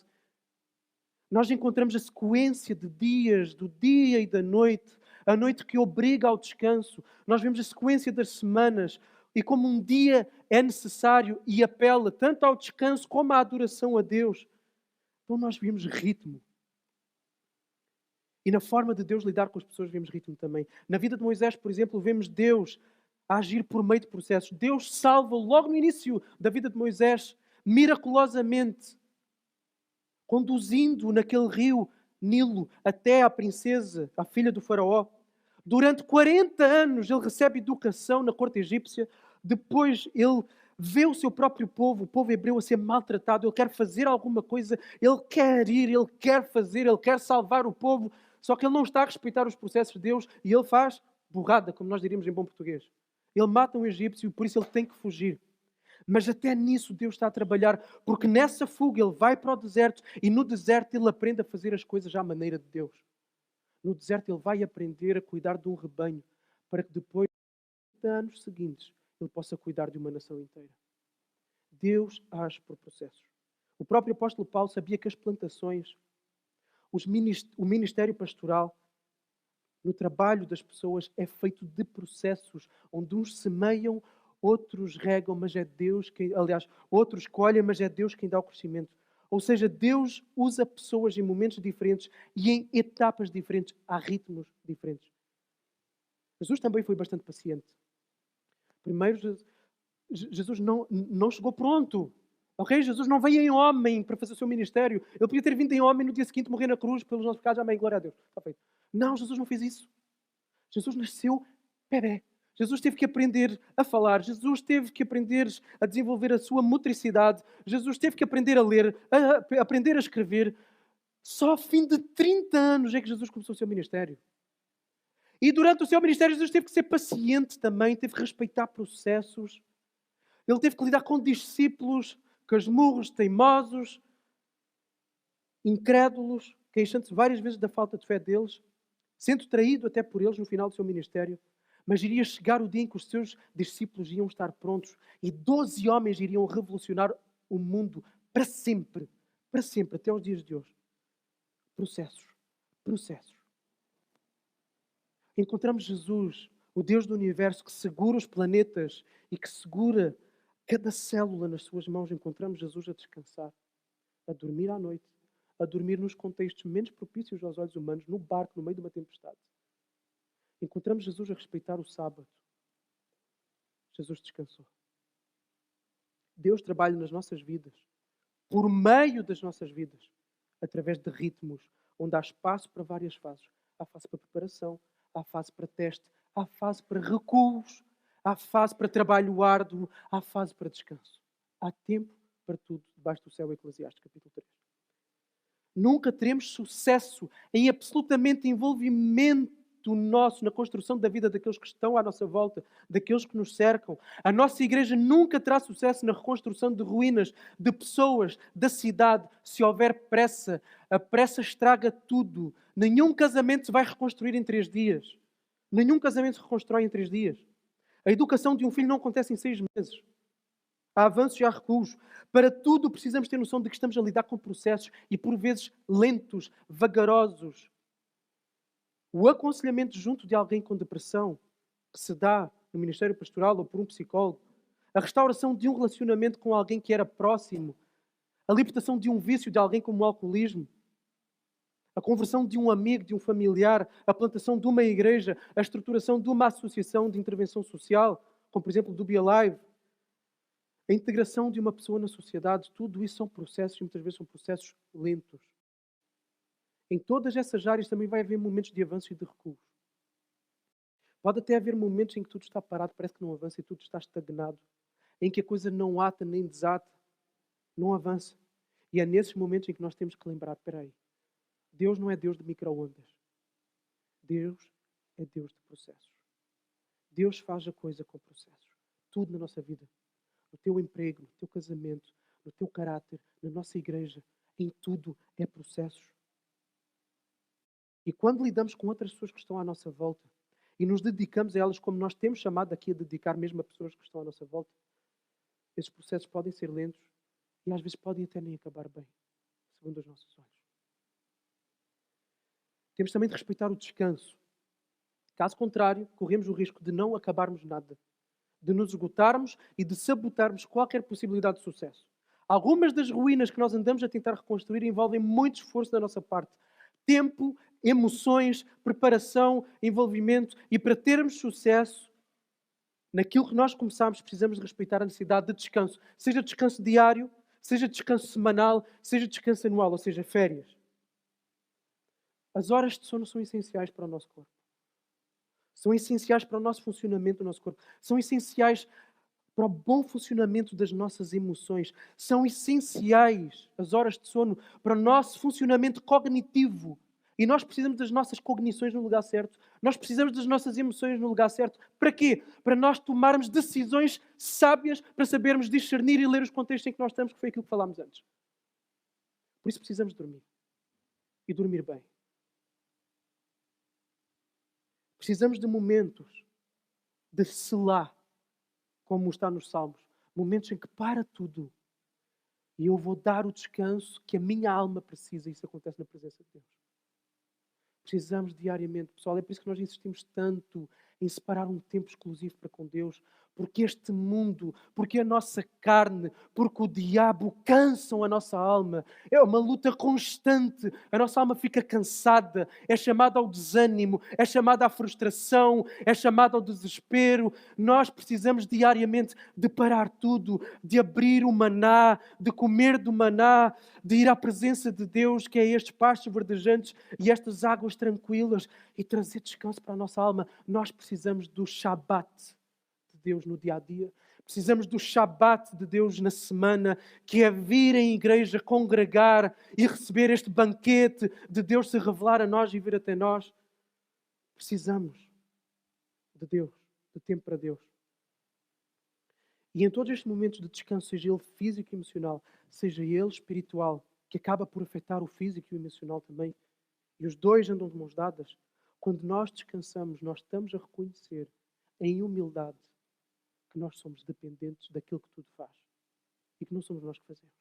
Nós encontramos a sequência de dias, do dia e da noite, a noite que obriga ao descanso. Nós vemos a sequência das semanas, e como um dia é necessário e apela tanto ao descanso como à adoração a Deus, então nós vimos ritmo. E na forma de Deus lidar com as pessoas vemos ritmo também. Na vida de Moisés, por exemplo, vemos Deus a agir por meio de processos. Deus salva logo no início da vida de Moisés, miraculosamente, conduzindo naquele rio Nilo até à princesa, a filha do faraó. Durante 40 anos ele recebe educação na corte egípcia. Depois ele vê o seu próprio povo, o povo hebreu, a ser maltratado. Ele quer fazer alguma coisa, ele quer ir, ele quer fazer, ele quer salvar o povo. Só que ele não está a respeitar os processos de Deus e ele faz burrada, como nós diríamos em bom português. Ele mata um egípcio e por isso ele tem que fugir. Mas até nisso Deus está a trabalhar, porque nessa fuga ele vai para o deserto e no deserto ele aprende a fazer as coisas à maneira de Deus. No deserto ele vai aprender a cuidar de um rebanho, para que depois, 30 anos seguintes, ele possa cuidar de uma nação inteira. Deus age por processos. O próprio apóstolo Paulo sabia que as plantações, o ministério pastoral, no trabalho das pessoas é feito de processos, onde uns semeiam, outros regam, mas é Deus quem, aliás, outros colhem, mas é Deus quem dá o crescimento. Ou seja, Deus usa pessoas em momentos diferentes e em etapas diferentes, há ritmos diferentes. Jesus também foi bastante paciente. Primeiro, Jesus não chegou pronto. Ok? Jesus não veio em homem para fazer o seu ministério. Ele podia ter vindo em homem no dia seguinte, morrer na cruz pelos nossos pecados. Amém, glória a Deus. Está feito. Não, Jesus não fez isso. Jesus nasceu bebé. Jesus teve que aprender a falar. Jesus teve que aprender a desenvolver a sua motricidade. Jesus teve que aprender a ler, a aprender a escrever. Só ao fim de 30 anos é que Jesus começou o seu ministério. E durante o seu ministério, Jesus teve que ser paciente também, teve que respeitar processos. Ele teve que lidar com discípulos casmurros, teimosos, incrédulos, queixando-se várias vezes da falta de fé deles, sendo traído até por eles no final do seu ministério. Mas iria chegar o dia em que os seus discípulos iam estar prontos e 12 homens iriam revolucionar o mundo para sempre, até os dias de hoje. Processos. Encontramos Jesus, o Deus do universo, que segura os planetas e que segura cada célula nas suas mãos. Encontramos Jesus a descansar, a dormir à noite, a dormir nos contextos menos propícios aos olhos humanos, no barco, no meio de uma tempestade. Encontramos Jesus a respeitar o sábado. Jesus descansou. Deus trabalha nas nossas vidas, por meio das nossas vidas, através de ritmos, onde há espaço para várias fases. Há fase para preparação, há fase para teste, há fase para recuos, há fase para trabalho árduo, há fase para descanso. Há tempo para tudo debaixo do céu. Eclesiastes, capítulo 3. Nunca teremos sucesso em absolutamente envolvimento nosso na construção da vida daqueles que estão à nossa volta, daqueles que nos cercam. A nossa igreja nunca terá sucesso na reconstrução de ruínas, de pessoas, da cidade, se houver pressa. A pressa estraga tudo. Nenhum casamento se vai reconstruir em 3 dias. Nenhum casamento se reconstrói em 3 dias. A educação de um filho não acontece em 6 meses. Há avanços e há recuos. Para tudo precisamos ter noção de que estamos a lidar com processos e por vezes lentos, vagarosos. O aconselhamento junto de alguém com depressão, que se dá no Ministério Pastoral ou por um psicólogo, a restauração de um relacionamento com alguém que era próximo, a libertação de um vício de alguém como o alcoolismo, a conversão de um amigo, de um familiar, a plantação de uma igreja, a estruturação de uma associação de intervenção social, como por exemplo do Be Alive, a integração de uma pessoa na sociedade, tudo isso são processos e muitas vezes são processos lentos. Em todas essas áreas também vai haver momentos de avanço e de recuo. Pode até haver momentos em que tudo está parado, parece que não avança e tudo está estagnado. Em que a coisa não ata nem desata, não avança. E é nesses momentos em que nós temos que lembrar, espera aí, Deus não é Deus de micro-ondas. Deus é Deus de processos. Deus faz a coisa com processos. Tudo na nossa vida. No teu emprego, no teu casamento, no teu caráter, na nossa igreja, em tudo é processos. E quando lidamos com outras pessoas que estão à nossa volta e nos dedicamos a elas como nós temos chamado aqui a dedicar mesmo a pessoas que estão à nossa volta, esses processos podem ser lentos e às vezes podem até nem acabar bem, segundo os nossos olhos. Temos também de respeitar o descanso. Caso contrário, corremos o risco de não acabarmos nada, de nos esgotarmos e de sabotarmos qualquer possibilidade de sucesso. Algumas das ruínas que nós andamos a tentar reconstruir envolvem muito esforço da nossa parte. Tempo, emoções, preparação, envolvimento. E para termos sucesso naquilo que nós começamos, precisamos de respeitar a necessidade de descanso. Seja descanso diário, seja descanso semanal, seja descanso anual, ou seja, férias. As horas de sono são essenciais para o nosso corpo. São essenciais para o nosso funcionamento do nosso corpo. São essenciais para o bom funcionamento das nossas emoções. São essenciais as horas de sono para o nosso funcionamento cognitivo. E nós precisamos das nossas cognições no lugar certo. Nós precisamos das nossas emoções no lugar certo. Para quê? Para nós tomarmos decisões sábias, para sabermos discernir e ler os contextos em que nós estamos, que foi aquilo que falámos antes. Por isso precisamos dormir. E dormir bem. Precisamos de momentos de selar, como está nos Salmos. Momentos em que para tudo. E eu vou dar o descanso que a minha alma precisa. E isso acontece na presença de Deus. Precisamos diariamente, pessoal. É por isso que nós insistimos tanto em separar um tempo exclusivo para com Deus. Porque este mundo, porque a nossa carne, porque o diabo cansam a nossa alma. É uma luta constante. A nossa alma fica cansada. É chamada ao desânimo, é chamada à frustração, é chamada ao desespero. Nós precisamos diariamente de parar tudo, de abrir o maná, de comer do maná, de ir à presença de Deus, que é estes pastos verdejantes e estas águas tranquilas, e trazer descanso para a nossa alma. Nós precisamos do Shabat de Deus no dia-a-dia. Precisamos do Shabat de Deus na semana, que é vir em igreja, congregar e receber este banquete de Deus se revelar a nós e vir até nós. Precisamos de Deus, de tempo para Deus. E em todos estes momentos de descanso, seja ele físico e emocional, seja ele espiritual, que acaba por afetar o físico e o emocional também, e os dois andam de mãos dadas, quando nós descansamos, nós estamos a reconhecer em humildade que nós somos dependentes daquilo que tudo faz e que não somos nós que fazemos.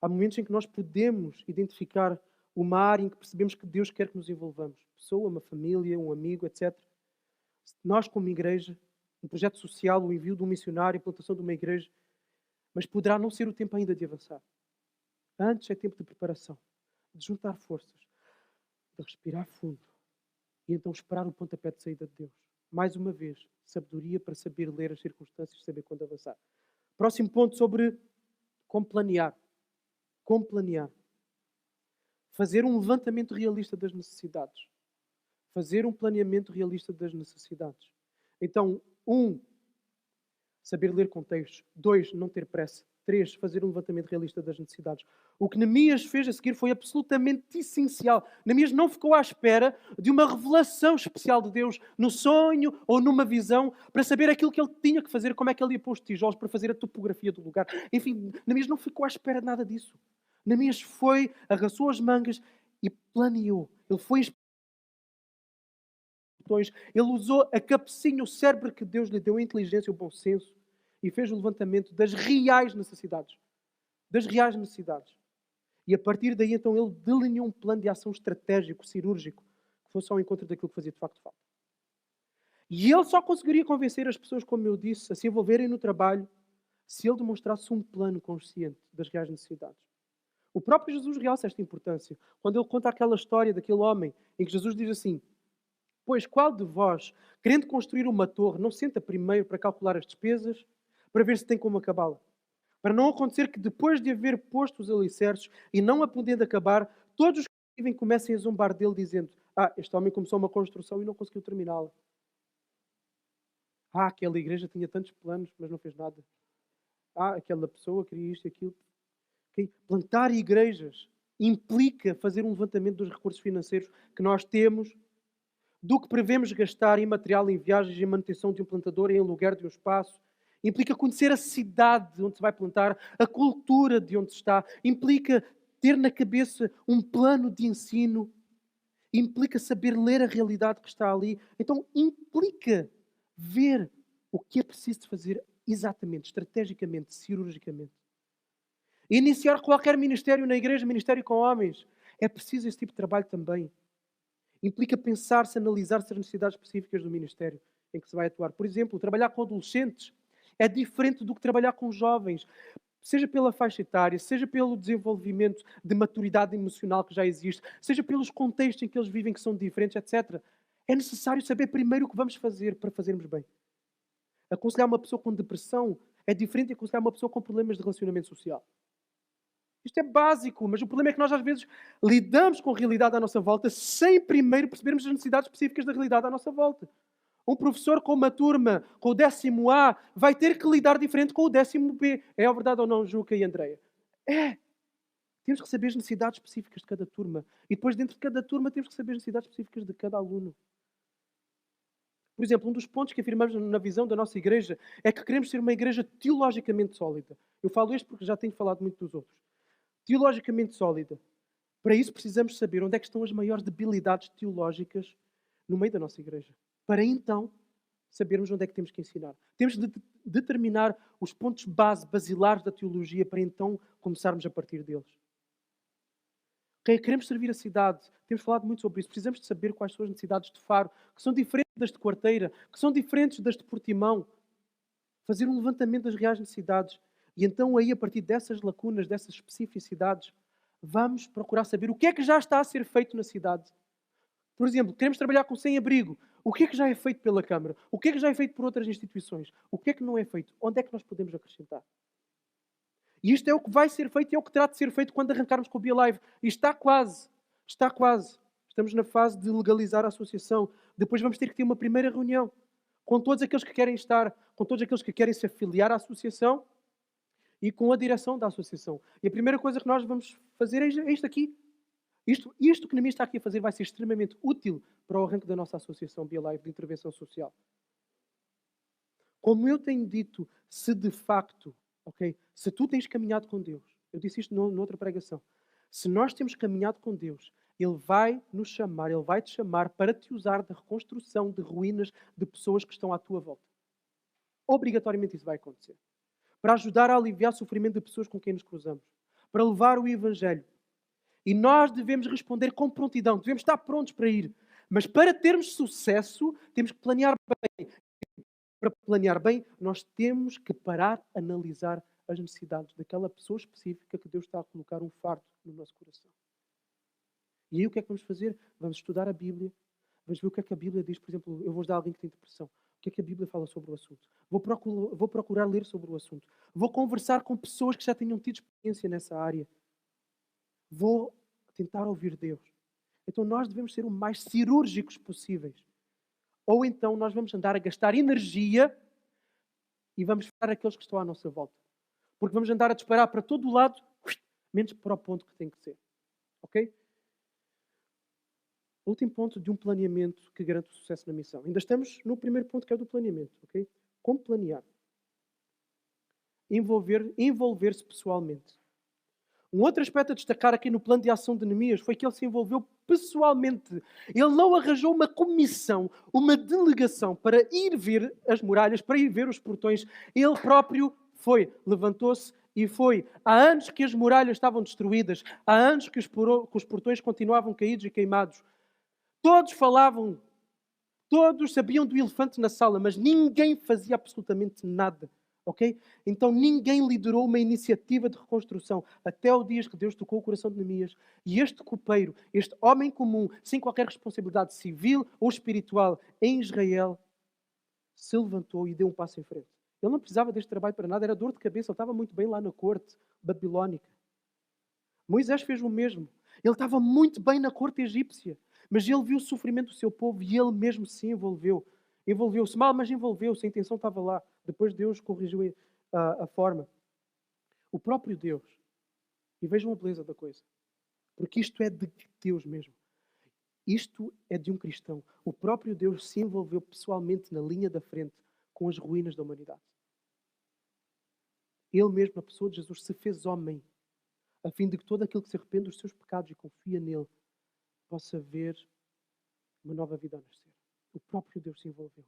Há momentos em que nós podemos identificar uma área em que percebemos que Deus quer que nos envolvamos. Pessoa, uma família, um amigo, etc. Nós, como igreja, um projeto social, o envio de um missionário, a plantação de uma igreja, mas poderá não ser o tempo ainda de avançar. Antes é tempo de preparação, de juntar forças, de respirar fundo e então esperar o pontapé de saída de Deus. Mais uma vez, sabedoria para saber ler as circunstâncias e saber quando avançar. Próximo ponto sobre como planear. Como planear. Fazer um levantamento realista das necessidades. Fazer um planeamento realista das necessidades. Então, 1. Saber ler contextos. 2. Não ter pressa. 3. Fazer um levantamento realista das necessidades. O que Neemias fez a seguir foi absolutamente essencial. Neemias não ficou à espera de uma revelação especial de Deus no sonho ou numa visão para saber aquilo que ele tinha que fazer, como é que ele ia pôr os tijolos para fazer a topografia do lugar. Enfim, Neemias não ficou à espera de nada disso. Neemias foi, arregaçou as mangas e planeou. Ele foi ele usou a cabecinha, o cérebro que Deus lhe deu, a inteligência, o bom senso, e fez o levantamento das reais necessidades. Das reais necessidades. E a partir daí, então, ele delineou um plano de ação estratégico, cirúrgico, que fosse ao encontro daquilo que fazia de facto falta. E ele só conseguiria convencer as pessoas, como eu disse, a se envolverem no trabalho, se ele demonstrasse um plano consciente das reais necessidades. O próprio Jesus realça esta importância. Quando ele conta aquela história daquele homem, em que Jesus diz assim: pois qual de vós, querendo construir uma torre, não senta primeiro para calcular as despesas, para ver se tem como acabá-la? Para não acontecer que depois de haver posto os alicerces e não a podendo acabar, todos os que vivem comecem a zombar dele, dizendo: este homem começou uma construção e não conseguiu terminá-la. Aquela igreja tinha tantos planos, mas não fez nada. Aquela pessoa queria isto e aquilo. Okay? Plantar igrejas implica fazer um levantamento dos recursos financeiros que nós temos, do que prevemos gastar em material, em viagens, em manutenção de um plantador, em aluguer de um espaço. Implica conhecer a cidade onde se vai plantar, a cultura de onde se está. Implica ter na cabeça um plano de ensino. Implica saber ler a realidade que está ali. Então, implica ver o que é preciso de fazer exatamente, estrategicamente, cirurgicamente. Iniciar qualquer ministério na igreja, ministério com homens. É preciso esse tipo de trabalho também. Implica pensar-se, analisar-se as necessidades específicas do ministério em que se vai atuar. Por exemplo, trabalhar com adolescentes é diferente do que trabalhar com jovens, seja pela faixa etária, seja pelo desenvolvimento de maturidade emocional que já existe, seja pelos contextos em que eles vivem que são diferentes, etc. É necessário saber primeiro o que vamos fazer para fazermos bem. Aconselhar uma pessoa com depressão é diferente de aconselhar uma pessoa com problemas de relacionamento social. Isto é básico, mas o problema é que nós às vezes lidamos com a realidade à nossa volta sem primeiro percebermos as necessidades específicas da realidade à nossa volta. Um professor com uma turma, com o 10º A, vai ter que lidar diferente com o 10º B. É a verdade ou não, Juca e Andreia? É. Temos que saber as necessidades específicas de cada turma. E depois, dentro de cada turma, temos que saber as necessidades específicas de cada aluno. Por exemplo, um dos pontos que afirmamos na visão da nossa igreja é que queremos ser uma igreja teologicamente sólida. Eu falo isto porque já tenho falado muito dos outros. Teologicamente sólida. Para isso precisamos saber onde é que estão as maiores debilidades teológicas no meio da nossa igreja. Para então sabermos onde é que temos que ensinar. Temos de determinar os pontos basilares da teologia para então começarmos a partir deles. Okay? Queremos servir a cidade. Temos falado muito sobre isso. Precisamos de saber quais são as necessidades de Faro, que são diferentes das de Quarteira, que são diferentes das de Portimão. Fazer um levantamento das reais necessidades. E então aí, a partir dessas lacunas, dessas especificidades, vamos procurar saber o que é que já está a ser feito na cidade. Por exemplo, queremos trabalhar com sem-abrigo. O que é que já é feito pela Câmara? O que é que já é feito por outras instituições? O que é que não é feito? Onde é que nós podemos acrescentar? E isto é o que vai ser feito e é o que terá de ser feito quando arrancarmos com o BeAlive. E está quase. Está quase. Estamos na fase de legalizar a associação. Depois vamos ter que ter uma primeira reunião com todos aqueles que querem estar, com todos aqueles que querem se afiliar à associação e com a direção da associação. E a primeira coisa que nós vamos fazer é isto aqui. Isto que na minha está aqui a fazer vai ser extremamente útil para o arranque da nossa associação BeAlive de intervenção social. Como eu tenho dito, se de facto, se tu tens caminhado com Deus, eu disse isto noutra pregação, se nós temos caminhado com Deus, Ele vai nos chamar, Ele vai te chamar para te usar da reconstrução de ruínas de pessoas que estão à tua volta. Obrigatoriamente isso vai acontecer. Para ajudar a aliviar o sofrimento de pessoas com quem nos cruzamos. Para levar o Evangelho. E nós devemos responder com prontidão. Devemos estar prontos para ir. Mas para termos sucesso, temos que planear bem. Para planear bem, nós temos que parar, analisar as necessidades daquela pessoa específica que Deus está a colocar um fardo no nosso coração. E aí o que é que vamos fazer? Vamos estudar a Bíblia. Vamos ver o que é que a Bíblia diz. Por exemplo, eu vou ajudar alguém que tem depressão. O que é que a Bíblia fala sobre o assunto? Vou procurar ler sobre o assunto. Vou conversar com pessoas que já tenham tido experiência nessa área. Vou tentar ouvir Deus. Então nós devemos ser o mais cirúrgicos possíveis. Ou então nós vamos andar a gastar energia e vamos ficar aqueles que estão à nossa volta. Porque vamos andar a disparar para todo o lado, menos para o ponto que tem que ser. Ok? Último ponto de um planeamento que garante o sucesso na missão. Ainda estamos no primeiro ponto, que é do planeamento. Ok? Como planear? Envolver-se pessoalmente. Um outro aspecto a destacar aqui no plano de ação de Neemias foi que ele se envolveu pessoalmente. Ele não arranjou uma comissão, uma delegação para ir ver as muralhas, para ir ver os portões. Ele próprio foi, levantou-se e foi. Há anos que as muralhas estavam destruídas. Há anos que os portões continuavam caídos e queimados. Todos falavam, todos sabiam do elefante na sala, mas ninguém fazia absolutamente nada. Okay? Então ninguém liderou uma iniciativa de reconstrução até o dia que Deus tocou o coração de Neemias. E este copeiro, este homem comum, sem qualquer responsabilidade civil ou espiritual em Israel, se levantou e deu um passo em frente. Ele não precisava deste trabalho para nada, era dor de cabeça, ele estava muito bem lá na corte babilónica. Moisés fez o mesmo. Ele estava muito bem na corte egípcia, mas ele viu o sofrimento do seu povo e ele mesmo se envolveu. Envolveu-se mal, mas envolveu-se, a intenção estava lá. Depois Deus corrigiu a forma. O próprio Deus. E vejam a beleza da coisa. Porque isto é de Deus mesmo. Isto é de um cristão. O próprio Deus se envolveu pessoalmente na linha da frente com as ruínas da humanidade. Ele mesmo, a pessoa de Jesus, se fez homem, a fim de que todo aquele que se arrepende dos seus pecados e confia nele possa ver uma nova vida a nascer. O próprio Deus se envolveu.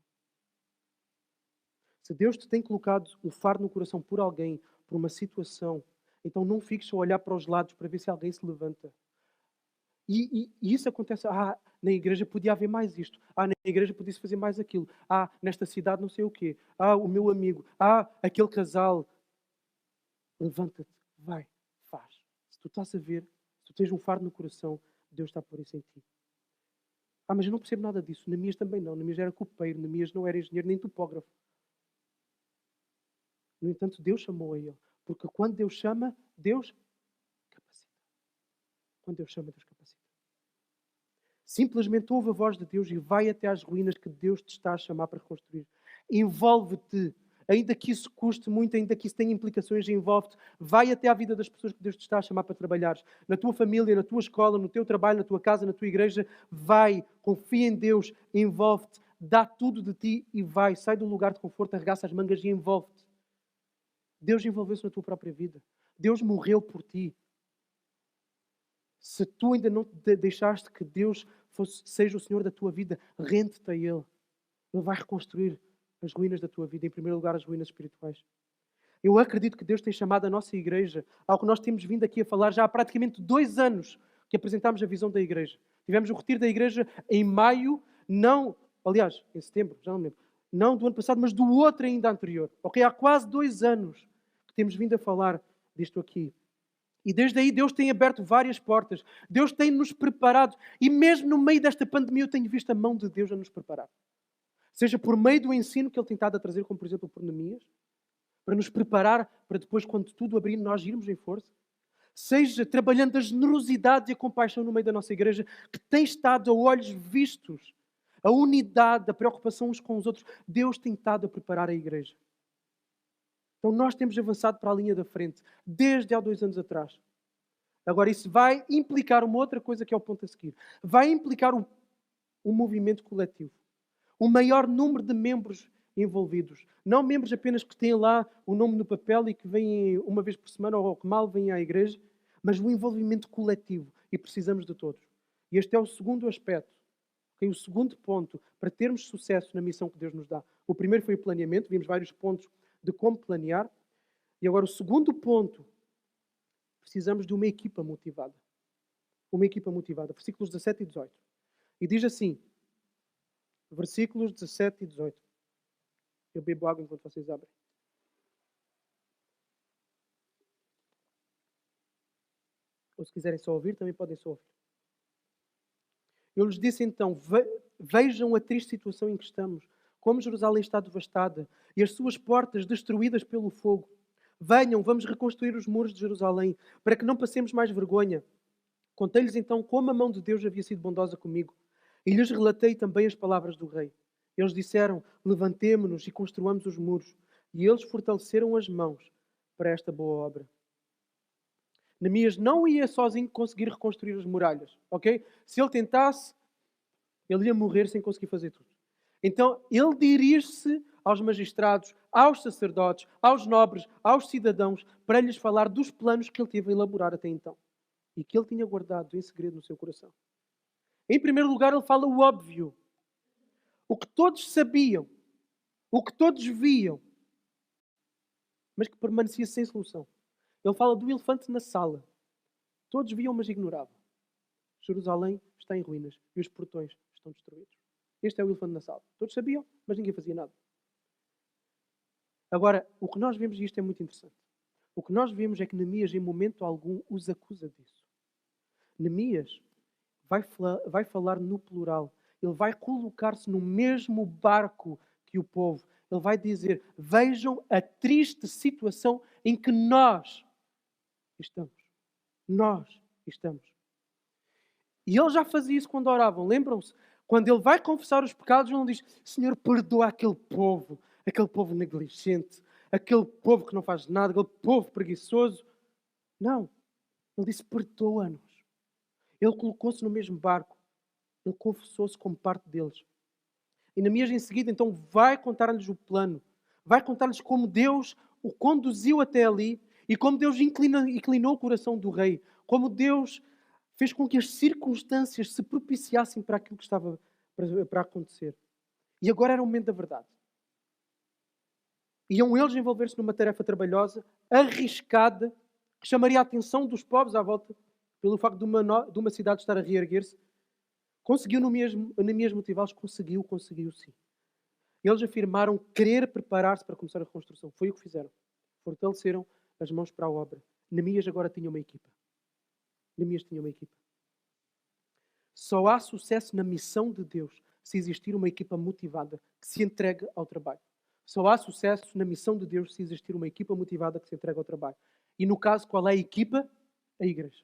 Se Deus te tem colocado o fardo no coração por alguém, por uma situação, então não fiques só a olhar para os lados para ver se alguém se levanta. E isso acontece. Na igreja podia haver mais isto. Na igreja podia-se fazer mais aquilo. Nesta cidade não sei o quê. O meu amigo. Aquele casal. Levanta-te, vai, faz. Se tu estás a ver, se tu tens um fardo no coração, Deus está a pôr isso em ti. Mas eu não percebo nada disso. Neemias também não. Neemias era copeiro. Neemias não era engenheiro nem topógrafo. No entanto, Deus chamou a ele. Porque quando Deus chama, Deus capacita. Quando Deus chama, Deus capacita. Simplesmente ouve a voz de Deus e vai até às ruínas que Deus te está a chamar para reconstruir. Envolve-te. Ainda que isso custe muito, ainda que isso tenha implicações, envolve-te. Vai até à vida das pessoas que Deus te está a chamar para trabalhares. Na tua família, na tua escola, no teu trabalho, na tua casa, na tua igreja. Vai, confia em Deus, envolve-te, dá tudo de ti e vai. Sai do lugar de conforto, arregaça as mangas e envolve-te. Deus envolveu-se na tua própria vida. Deus morreu por ti. Se tu ainda não deixaste que Deus seja o Senhor da tua vida, rende-te a Ele. Ele vai reconstruir as ruínas da tua vida, em primeiro lugar as ruínas espirituais. Eu acredito que Deus tem chamado a nossa igreja ao que nós temos vindo aqui a falar já há praticamente 2 anos que apresentámos a visão da igreja. Tivemos o retiro da igreja em maio, aliás, em setembro, já não me lembro, não do ano passado, mas do outro ainda anterior. Há quase 2 anos que temos vindo a falar disto aqui. E desde aí Deus tem aberto várias portas. Deus tem nos preparado. E mesmo no meio desta pandemia eu tenho visto a mão de Deus a nos preparar. Seja por meio do ensino que Ele tem estado a trazer, como por exemplo por Neemias, para nos preparar para depois, quando tudo abrir, nós irmos em força. Seja trabalhando a generosidade e a compaixão no meio da nossa igreja, que tem estado a olhos vistos. A unidade, a preocupação uns com os outros. Deus tem estado a preparar a igreja. Então nós temos avançado para a linha da frente, desde há 2 anos atrás. Agora isso vai implicar uma outra coisa que é o ponto a seguir. Vai implicar um movimento coletivo. O maior número de membros envolvidos. Não membros apenas que têm lá o nome no papel e que vêm uma vez por semana ou que mal vêm à igreja, mas o envolvimento coletivo. E precisamos de todos. E este é o segundo aspecto. O segundo ponto para termos sucesso na missão que Deus nos dá. O primeiro foi o planeamento. Vimos vários pontos de como planear. E agora o segundo ponto. Precisamos de uma equipa motivada. Uma equipa motivada. Versículos 17 e 18. E diz assim. Versículos 17 e 18. Eu bebo água enquanto vocês abrem. Ou se quiserem só ouvir, também podem só ouvir. Eu lhes disse então, vejam a triste situação em que estamos, como Jerusalém está devastada e as suas portas destruídas pelo fogo. Venham, vamos reconstruir os muros de Jerusalém, para que não passemos mais vergonha. Contei-lhes então como a mão de Deus havia sido bondosa comigo. E lhes relatei também as palavras do rei. Eles disseram, levantemo-nos e construamos os muros. E eles fortaleceram as mãos para esta boa obra. Neemias não ia sozinho conseguir reconstruir as muralhas, ok? Se ele tentasse, ele ia morrer sem conseguir fazer tudo. Então, ele dirige-se aos magistrados, aos sacerdotes, aos nobres, aos cidadãos, para lhes falar dos planos que ele teve a elaborar até então. E que ele tinha guardado em segredo no seu coração. Em primeiro lugar, ele fala o óbvio. O que todos sabiam. O que todos viam. Mas que permanecia sem solução. Ele fala do elefante na sala. Todos viam, mas ignoravam. Jerusalém está em ruínas e os portões estão destruídos. Este é o elefante na sala. Todos sabiam, mas ninguém fazia nada. Agora, o que nós vemos, e isto é muito interessante, o que nós vemos é que Neemias, em momento algum, os acusa disso. Neemias vai falar no plural. Ele vai colocar-se no mesmo barco que o povo. Ele vai dizer, vejam a triste situação em que nós estamos. Nós estamos. E ele já fazia isso quando oravam. Lembram-se? Quando ele vai confessar os pecados, ele não diz, Senhor, perdoa aquele povo negligente, aquele povo que não faz nada, aquele povo preguiçoso. Não. Ele disse, perdoa-nos. Ele colocou-se no mesmo barco. Ele confessou-se como parte deles. E Neemias, em seguida, então, vai contar-lhes o plano. Vai contar-lhes como Deus o conduziu até ali e como Deus inclinou o coração do rei. Como Deus fez com que as circunstâncias se propiciassem para aquilo que estava para acontecer. E agora era o momento da verdade. Iam eles envolver-se numa tarefa trabalhosa, arriscada, que chamaria a atenção dos povos à volta. pelo facto de uma cidade estar a reerguer-se, conseguiu no mesmo, na mesmo motivá-los? Conseguiu sim. Eles afirmaram querer preparar-se para começar a reconstrução. Foi o que fizeram. Fortaleceram as mãos para a obra. Neemias agora tinha uma equipa. Neemias tinha uma equipa. Só há sucesso na missão de Deus se existir uma equipa motivada que se entregue ao trabalho. Só há sucesso na missão de Deus se existir uma equipa motivada que se entregue ao trabalho. E no caso, qual é a equipa? A igreja.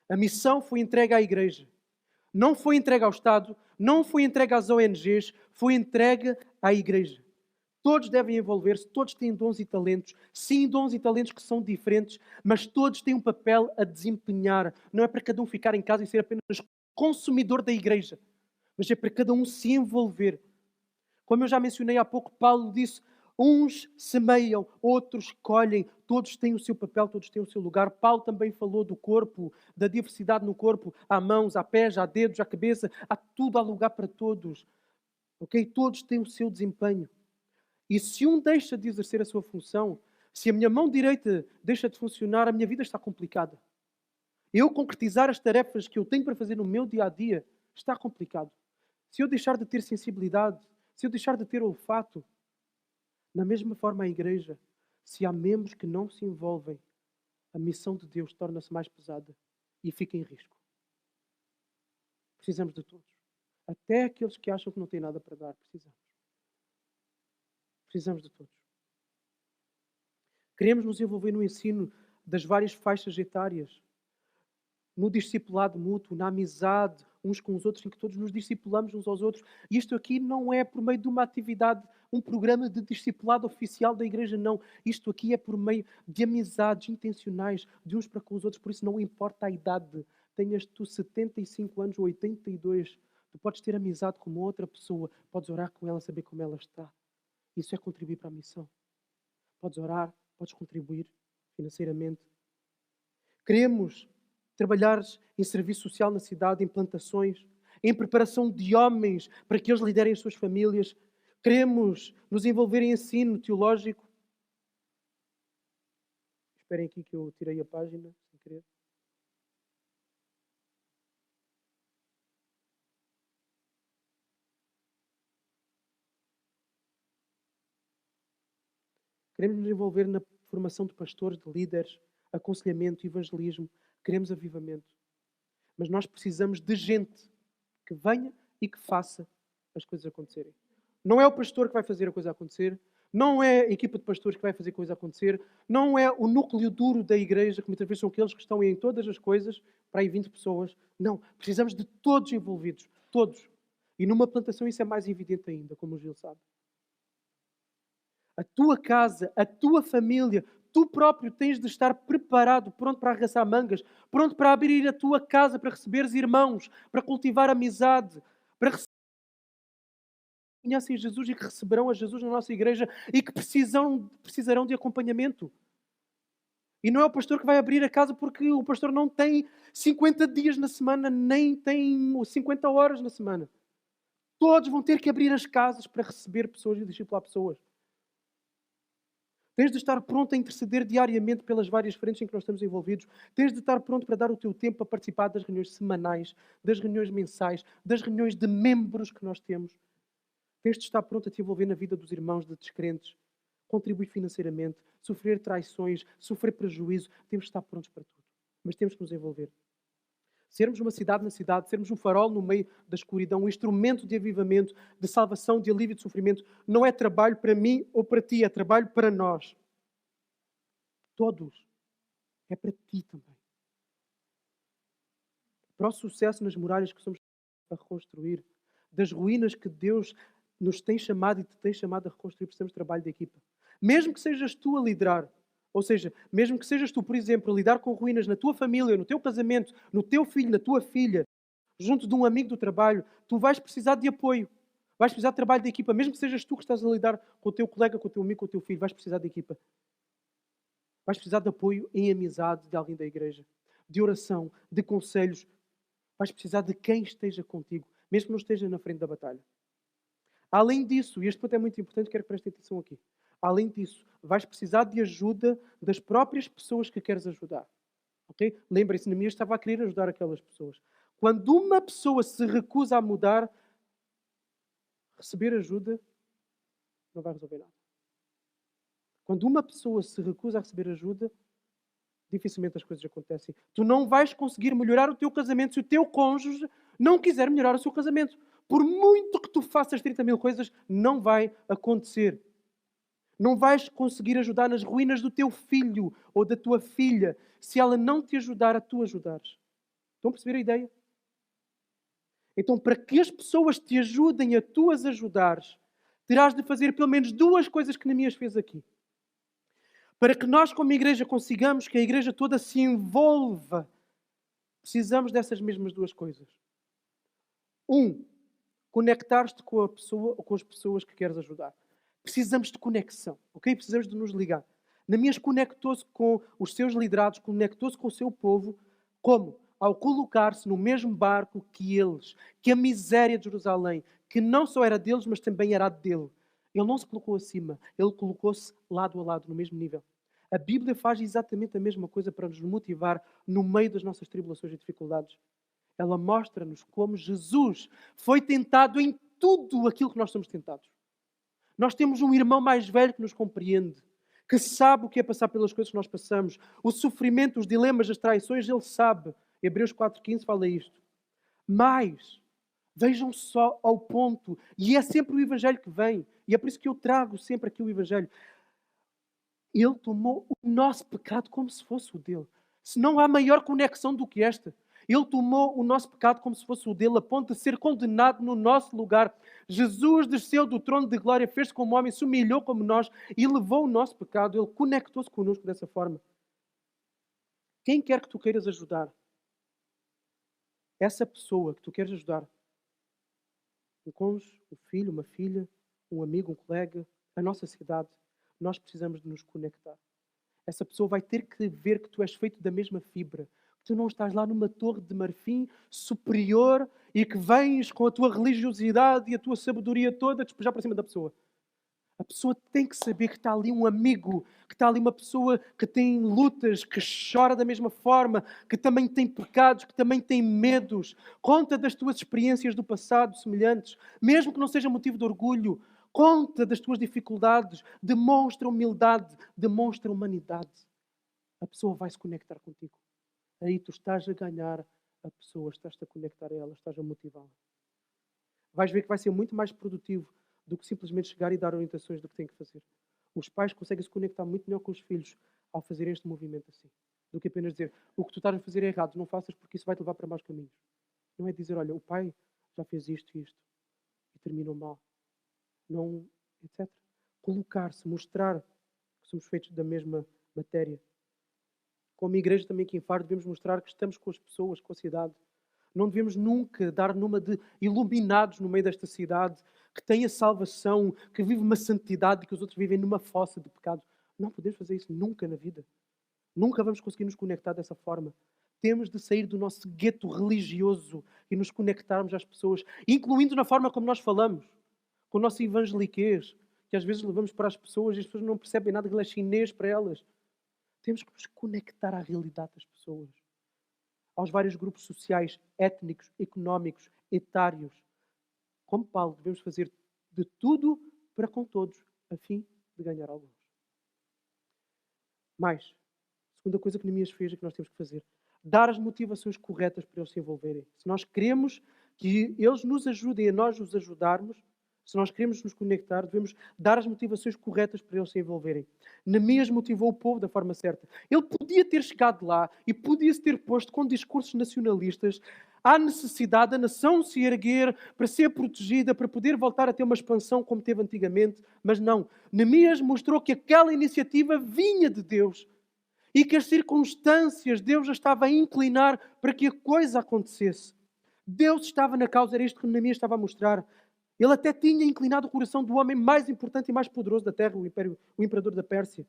A missão foi entregue à igreja. Não foi entregue ao Estado, não foi entregue às ONGs, foi entregue à igreja. Todos devem envolver-se, todos têm dons e talentos. Sim, dons e talentos que são diferentes, mas todos têm um papel a desempenhar. Não é para cada um ficar em casa e ser apenas consumidor da igreja, mas é para cada um se envolver. Como eu já mencionei há pouco, Paulo disse, uns semeiam, outros colhem, todos têm o seu papel, todos têm o seu lugar. Paulo também falou do corpo, da diversidade no corpo. Há mãos, há pés, há dedos, há cabeça, há tudo, há lugar para todos. Ok? Todos têm o seu desempenho. E se um deixa de exercer a sua função, se a minha mão direita deixa de funcionar, a minha vida está complicada. Eu concretizar as tarefas que eu tenho para fazer no meu dia-a-dia está complicado. Se eu deixar de ter sensibilidade, se eu deixar de ter olfato, da mesma forma a igreja, se há membros que não se envolvem, a missão de Deus torna-se mais pesada e fica em risco. Precisamos de todos. Até aqueles que acham que não têm nada para dar, precisamos. Precisamos de todos. Queremos nos envolver no ensino das várias faixas etárias, no discipulado mútuo, na amizade uns com os outros, em que todos nos discipulamos uns aos outros. E isto aqui não é por meio de uma atividade, um programa de discipulado oficial da igreja, não. Isto aqui é por meio de amizades intencionais de uns para com os outros. Por isso não importa a idade. Tenhas tu 75 anos ou 82, tu podes ter amizade com uma outra pessoa, podes orar com ela, saber como ela está. Isso é contribuir para a missão. Podes orar, podes contribuir financeiramente. Queremos trabalhar em serviço social na cidade, em plantações, em preparação de homens para que eles liderem as suas famílias. Queremos nos envolver em ensino teológico. Esperem aqui que eu tirei a página, sem querer. Queremos nos envolver na formação de pastores, de líderes, aconselhamento, evangelismo. Queremos avivamento. Mas nós precisamos de gente que venha e que faça as coisas acontecerem. Não é o pastor que vai fazer a coisa acontecer. Não é a equipa de pastores que vai fazer a coisa acontecer. Não é o núcleo duro da igreja, que muitas vezes são aqueles que estão em todas as coisas, para aí 20 pessoas. Não. Precisamos de todos envolvidos. Todos. E numa plantação isso é mais evidente ainda, como o Gil sabe. A tua casa, a tua família, tu próprio tens de estar preparado, pronto para arregaçar mangas, pronto para abrir a tua casa, para receberes irmãos, para cultivar amizade, para receber que conhecem Jesus e que receberão a Jesus na nossa igreja e que precisarão de acompanhamento. E não é o pastor que vai abrir a casa porque o pastor não tem 50 dias na semana, nem tem 50 horas na semana. Todos vão ter que abrir as casas para receber pessoas e discipular pessoas. Tens de estar pronto a interceder diariamente pelas várias frentes em que nós estamos envolvidos. Tens de estar pronto para dar o teu tempo para participar das reuniões semanais, das reuniões mensais, das reuniões de membros que nós temos. Tens de estar pronto a te envolver na vida dos irmãos de descrentes, contribuir financeiramente, sofrer traições, sofrer prejuízo. Temos de estar prontos para tudo. Mas temos que nos envolver. Sermos uma cidade na cidade, sermos um farol no meio da escuridão, um instrumento de avivamento, de salvação, de alívio de sofrimento, não é trabalho para mim ou para ti, é trabalho para nós. Todos. É para ti também. Para o sucesso nas muralhas que somos a reconstruir, das ruínas que Deus nos tem chamado e te tem chamado a reconstruir, precisamos de trabalho de equipa. Mesmo que sejas tu a liderar, ou seja, mesmo que sejas tu, por exemplo, a lidar com ruínas na tua família, no teu casamento, no teu filho, na tua filha, junto de um amigo do trabalho, tu vais precisar de apoio. Vais precisar de trabalho de equipa. Mesmo que sejas tu que estás a lidar com o teu colega, com o teu amigo, com o teu filho, vais precisar de equipa. Vais precisar de apoio em amizade de alguém da igreja, de oração, de conselhos. Vais precisar de quem esteja contigo, mesmo que não esteja na frente da batalha. Além disso, e este ponto é muito importante, quero que prestem atenção aqui. Além disso, vais precisar de ajuda das próprias pessoas que queres ajudar. Ok? Lembrem-se, Neemias estava a querer ajudar aquelas pessoas. Quando uma pessoa se recusa a mudar, receber ajuda não vai resolver nada. Quando uma pessoa se recusa a receber ajuda, dificilmente as coisas acontecem. Tu não vais conseguir melhorar o teu casamento se o teu cônjuge não quiser melhorar o seu casamento. Por muito que tu faças 30 mil coisas, não vai acontecer. Não vais conseguir ajudar nas ruínas do teu filho ou da tua filha se ela não te ajudar a tu ajudares. Estão a perceber a ideia? Então, para que as pessoas te ajudem a tu as ajudares, terás de fazer pelo menos duas coisas que Neemias fez aqui. Para que nós, como igreja, consigamos que a igreja toda se envolva, precisamos dessas mesmas duas coisas. Conectar-te com a pessoa ou com as pessoas que queres ajudar. Precisamos de conexão, ok? Precisamos de nos ligar. Neemias conectou-se com os seus liderados, conectou-se com o seu povo. Como? Ao colocar-se no mesmo barco que eles, que a miséria de Jerusalém, que não só era deles, mas também era dele. Ele não se colocou acima, ele colocou-se lado a lado, no mesmo nível. A Bíblia faz exatamente a mesma coisa para nos motivar no meio das nossas tribulações e dificuldades. Ela mostra-nos como Jesus foi tentado em tudo aquilo que nós somos tentados. Nós temos um irmão mais velho que nos compreende, que sabe o que é passar pelas coisas que nós passamos. O sofrimento, os dilemas, as traições, ele sabe. Hebreus 4,15 fala isto. Mas, vejam só ao ponto, e é sempre o Evangelho que vem, e é por isso que eu trago sempre aqui o Evangelho. Ele tomou o nosso pecado como se fosse o dele. Se não há maior conexão do que esta. Ele tomou o nosso pecado como se fosse o dele, a ponto de ser condenado no nosso lugar. Jesus desceu do trono de glória, fez-se como homem, se humilhou como nós e levou o nosso pecado. Ele conectou-se connosco dessa forma. Quem quer que tu queiras ajudar, essa pessoa que tu queres ajudar, um cônjuge, um filho, uma filha, um amigo, um colega, a nossa cidade, nós precisamos de nos conectar. Essa pessoa vai ter que ver que tu és feito da mesma fibra. Que tu não estás lá numa torre de marfim superior e que vens com a tua religiosidade e a tua sabedoria toda despejar para cima da pessoa. A pessoa tem que saber que está ali um amigo, que está ali uma pessoa que tem lutas, que chora da mesma forma, que também tem pecados, que também tem medos. Conta das tuas experiências do passado semelhantes, mesmo que não seja motivo de orgulho. Conta das tuas dificuldades, demonstra humildade, demonstra humanidade. A pessoa vai se conectar contigo. Aí tu estás a ganhar a pessoa, estás-te a conectar a ela, estás a motivá-la. Vais ver que vai ser muito mais produtivo do que simplesmente chegar e dar orientações do que tem que fazer. Os pais conseguem se conectar muito melhor com os filhos ao fazerem este movimento assim, do que apenas dizer o que tu estás a fazer é errado, não faças porque isso vai te levar para maus caminhos. Não é dizer, olha, o pai já fez isto e isto e terminou mal. Não, etc. Colocar-se, mostrar que somos feitos da mesma matéria. Como igreja também aqui em Faro devemos mostrar que estamos com as pessoas, com a cidade. Não devemos nunca dar numa de iluminados no meio desta cidade, que tem a salvação, que vive uma santidade e que os outros vivem numa fossa de pecado. Não podemos fazer isso nunca na vida. Nunca vamos conseguir nos conectar dessa forma. Temos de sair do nosso gueto religioso e nos conectarmos às pessoas, incluindo na forma como nós falamos, com o nosso evangeliquez, que às vezes levamos para as pessoas e as pessoas não percebem nada que ele é chinês para elas. Temos que nos conectar à realidade das pessoas, aos vários grupos sociais, étnicos, económicos, etários. Como Paulo, devemos fazer de tudo para com todos, a fim de ganhar alguns. Mais, a segunda coisa que Neemias fez é que nós temos que fazer. Dar as motivações corretas para eles se envolverem. Se nós queremos que eles nos ajudem a nós os ajudarmos, se nós queremos nos conectar, devemos dar as motivações corretas para eles se envolverem. Neemias motivou o povo da forma certa. Ele podia ter chegado lá e podia-se ter posto com discursos nacionalistas. Há necessidade da nação se erguer para ser protegida, para poder voltar a ter uma expansão como teve antigamente. Mas não. Neemias mostrou que aquela iniciativa vinha de Deus e que as circunstâncias Deus a estava a inclinar para que a coisa acontecesse. Deus estava na causa, era isto que Neemias estava a mostrar. Ele até tinha inclinado o coração do homem mais importante e mais poderoso da terra, o imperador da Pérsia.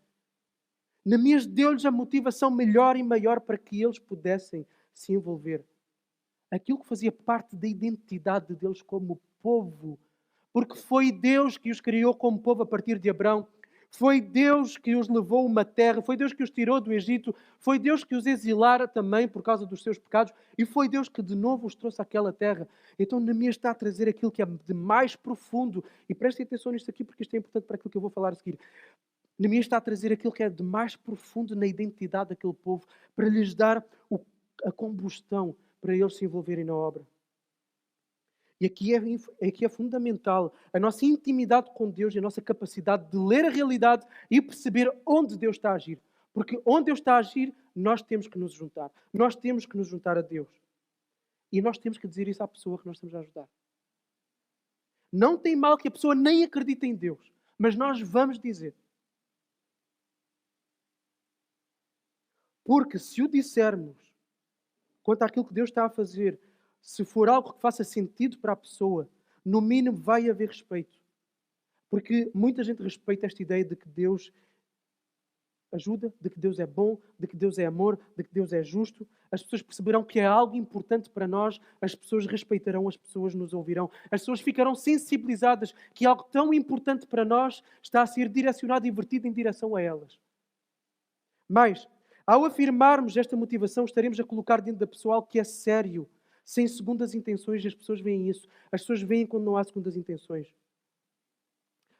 Neemias deu-lhes a motivação melhor e maior para que eles pudessem se envolver. Aquilo que fazia parte da identidade deles como povo. Porque foi Deus que os criou como povo a partir de Abrão. Foi Deus que os levou a uma terra, foi Deus que os tirou do Egito, foi Deus que os exilara também por causa dos seus pecados e foi Deus que de novo os trouxe àquela terra. Então Neemias está a trazer aquilo que é de mais profundo, e prestem atenção nisto aqui porque isto é importante para aquilo que eu vou falar a seguir. Neemias está a trazer aquilo que é de mais profundo na identidade daquele povo, para lhes dar a combustão para eles se envolverem na obra. E aqui é fundamental a nossa intimidade com Deus e a nossa capacidade de ler a realidade e perceber onde Deus está a agir. Porque onde Deus está a agir, nós temos que nos juntar. Nós temos que nos juntar a Deus. E nós temos que dizer isso à pessoa que nós estamos a ajudar. Não tem mal que a pessoa nem acredite em Deus, mas nós vamos dizer. Porque se o dissermos quanto àquilo que Deus está a fazer, se for algo que faça sentido para a pessoa, no mínimo vai haver respeito. Porque muita gente respeita esta ideia de que Deus ajuda, de que Deus é bom, de que Deus é amor, de que Deus é justo. As pessoas perceberão que é algo importante para nós, as pessoas respeitarão, as pessoas nos ouvirão, as pessoas ficarão sensibilizadas que algo tão importante para nós está a ser direcionado e vertido em direção a elas. Mas, ao afirmarmos esta motivação, estaremos a colocar dentro da pessoa algo que é sério, sem segundas intenções, e as pessoas veem isso. As pessoas veem quando não há segundas intenções.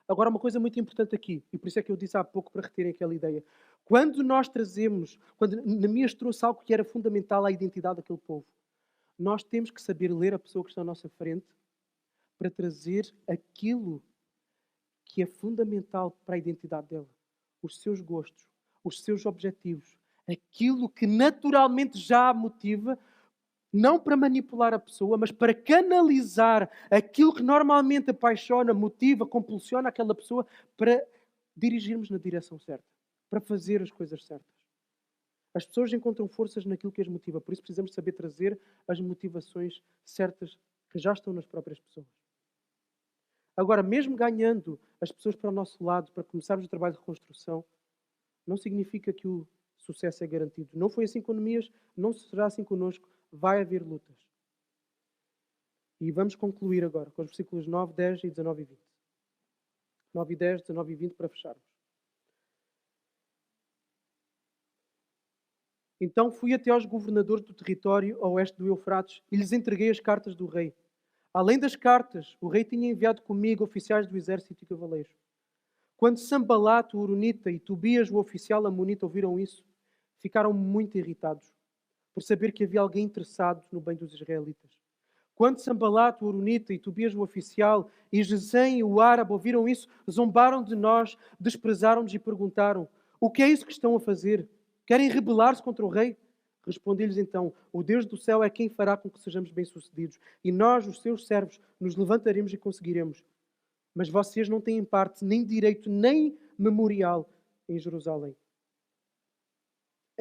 Agora, uma coisa muito importante aqui, e por isso é que eu disse há pouco para reterem aquela ideia. Quando Neemias trouxe algo que era fundamental à identidade daquele povo, nós temos que saber ler a pessoa que está à nossa frente para trazer aquilo que é fundamental para a identidade dela. Os seus gostos, os seus objetivos, aquilo que naturalmente já a motiva, não para manipular a pessoa, mas para canalizar aquilo que normalmente apaixona, motiva, compulsiona aquela pessoa para dirigirmos na direção certa, para fazer as coisas certas. As pessoas encontram forças naquilo que as motiva, por isso precisamos saber trazer as motivações certas que já estão nas próprias pessoas. Agora, mesmo ganhando as pessoas para o nosso lado, para começarmos o trabalho de reconstrução, não significa que o sucesso é garantido. Não foi assim com Neemias, não será assim connosco. Vai haver lutas. E vamos concluir agora com os versículos 9, 10 e 19 e 20. 9 e 10, 19 e 20 para fecharmos. Então fui até aos governadores do território a oeste do Eufrates e lhes entreguei as cartas do rei. Além das cartas, o rei tinha enviado comigo oficiais do exército e cavaleiros. Quando Sanbalat, o Horonita, e Tobias, o oficial amonita, ouviram isso, ficaram muito irritados por saber que havia alguém interessado no bem dos israelitas. Quando Sanbalat, o Horonita, e Tobias, o oficial, e Gesem, o árabe, ouviram isso, zombaram de nós, desprezaram-nos e perguntaram: o que é isso que estão a fazer? Querem rebelar-se contra o rei? Respondi-lhes então: o Deus do céu é quem fará com que sejamos bem-sucedidos, e nós, os seus servos, nos levantaremos e conseguiremos. Mas vocês não têm parte, nem direito, nem memorial em Jerusalém.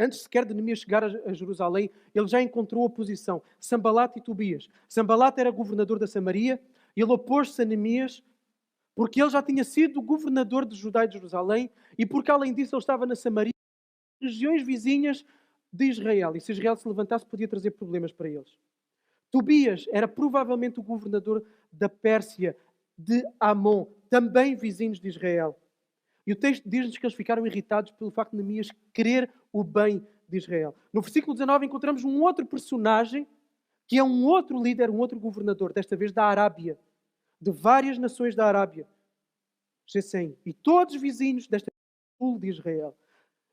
Antes sequer de Neemias chegar a Jerusalém, ele já encontrou oposição. Sanbalat e Tobias. Sanbalat era governador da Samaria, ele opôs-se a Neemias, porque ele já tinha sido governador de Judá e de Jerusalém, e porque além disso ele estava na Samaria, regiões vizinhas de Israel, e se Israel se levantasse podia trazer problemas para eles. Tobias era provavelmente o governador da Pérsia, de Amon, também vizinhos de Israel. E o texto diz-nos que eles ficaram irritados pelo facto de Neemias querer o bem de Israel. No versículo 19 encontramos um outro personagem, que é um outro líder, um outro governador, desta vez da Arábia, de várias nações da Arábia, Gesem, e todos vizinhos desta sul de Israel.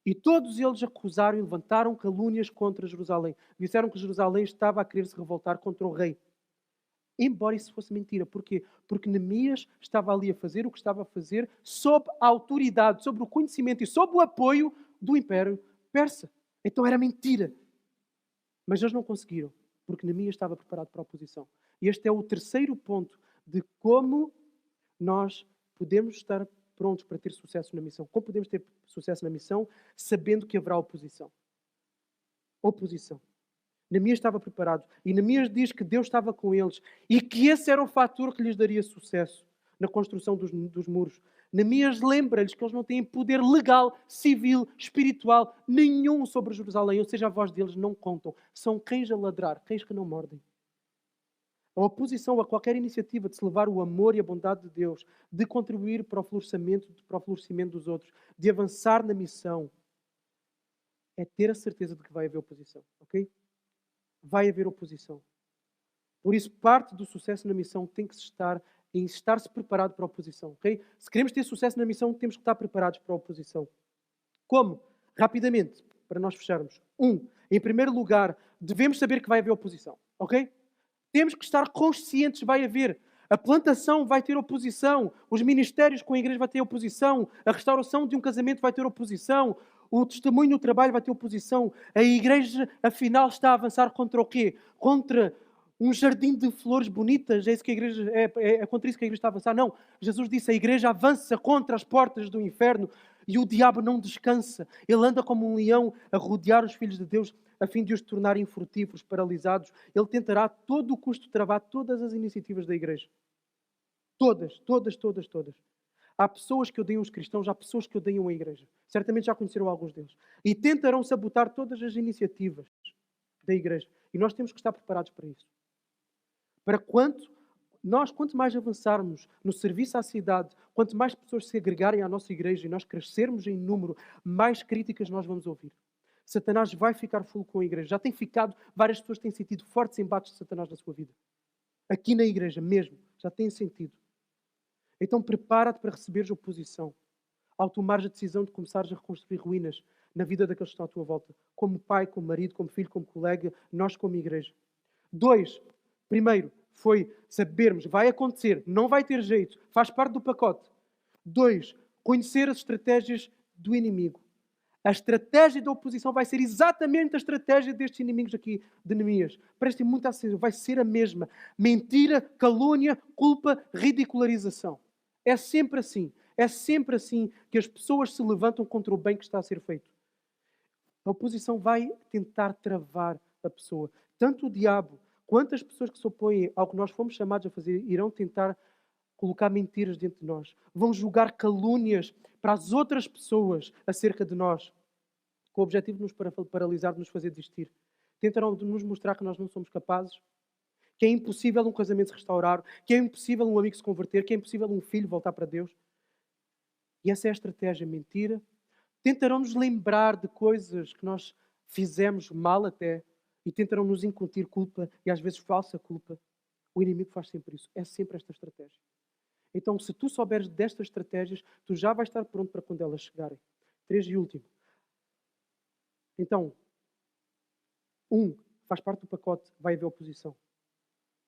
E todos eles acusaram e levantaram calúnias contra Jerusalém. Disseram que Jerusalém estava a querer se revoltar contra o rei. Embora isso fosse mentira. Porquê? Porque Neemias estava ali a fazer o que estava a fazer sob a autoridade, sob o conhecimento e sob o apoio do Império Persa. Então era mentira. Mas eles não conseguiram, porque Neemias estava preparado para a oposição. E este é o terceiro ponto de como nós podemos estar prontos para ter sucesso na missão. Como podemos ter sucesso na missão sabendo que haverá oposição? Oposição. Neemias estava preparado. E Neemias diz que Deus estava com eles e que esse era o fator que lhes daria sucesso na construção dos muros. Neemias lembra-lhes que eles não têm poder legal, civil, espiritual nenhum sobre Jerusalém. Ou seja, a voz deles não contam. São cães a ladrar, cães que não mordem. A oposição a qualquer iniciativa de celebrar o amor e a bondade de Deus, de contribuir para o florescimento dos outros, de avançar na missão, é ter a certeza de que vai haver oposição, ok? Vai haver oposição. Por isso, parte do sucesso na missão tem que estar em estar-se preparado para a oposição, ok? Se queremos ter sucesso na missão, temos que estar preparados para a oposição. Como? Rapidamente, para nós fecharmos. Em primeiro lugar, devemos saber que vai haver oposição, ok? Temos que estar conscientes, vai haver. A plantação vai ter oposição, os ministérios com a igreja vai ter oposição, a restauração de um casamento vai ter oposição, o testemunho no trabalho vai ter oposição. A igreja, afinal, está a avançar contra o quê? Contra um jardim de flores bonitas? É, isso que a igreja, é contra isso que a igreja está a avançar? Não. Jesus disse, a igreja avança contra as portas do inferno e o diabo não descansa. Ele anda como um leão a rodear os filhos de Deus a fim de os tornar infrutíferos, paralisados. Ele tentará a todo o custo travar todas as iniciativas da igreja. Todas, todas, todas, todas. Há pessoas que odeiam os cristãos, há pessoas que odeiam a igreja. Certamente já conheceram alguns deles. E tentarão sabotar todas as iniciativas da igreja. E nós temos que estar preparados para isso. Para quanto mais avançarmos no serviço à cidade, quanto mais pessoas se agregarem à nossa igreja e nós crescermos em número, mais críticas nós vamos ouvir. Satanás vai ficar full com a igreja. Já tem ficado, várias pessoas têm sentido fortes embates de Satanás na sua vida. Aqui na igreja mesmo, já têm sentido. Então prepara-te para receberes oposição. Ao tomares a decisão de começares a reconstruir ruínas na vida daqueles que estão à tua volta. Como pai, como marido, como filho, como colega, nós como igreja. 2. Primeiro, foi sabermos, vai acontecer, não vai ter jeito, faz parte do pacote. 2. Conhecer as estratégias do inimigo. A estratégia da oposição vai ser exatamente a estratégia destes inimigos aqui de Neemias. Prestem muita atenção, vai ser a mesma. Mentira, calúnia, culpa, ridicularização. É sempre assim. É sempre assim que as pessoas se levantam contra o bem que está a ser feito. A oposição vai tentar travar a pessoa. Tanto o diabo quanto as pessoas que se opõem ao que nós fomos chamados a fazer irão tentar colocar mentiras dentro de nós. Vão julgar calúnias para as outras pessoas acerca de nós, com o objetivo de nos paralisar, de nos fazer desistir. Tentarão nos mostrar que nós não somos capazes, que é impossível um casamento se restaurar, que é impossível um amigo se converter, que é impossível um filho voltar para Deus. E essa é a estratégia, mentira. Tentarão nos lembrar de coisas que nós fizemos mal até e tentarão nos incutir culpa e às vezes falsa culpa. O inimigo faz sempre isso. É sempre esta estratégia. Então, se tu souberes destas estratégias, tu já vais estar pronto para quando elas chegarem. 3 e último. Então, faz parte do pacote, vai haver oposição.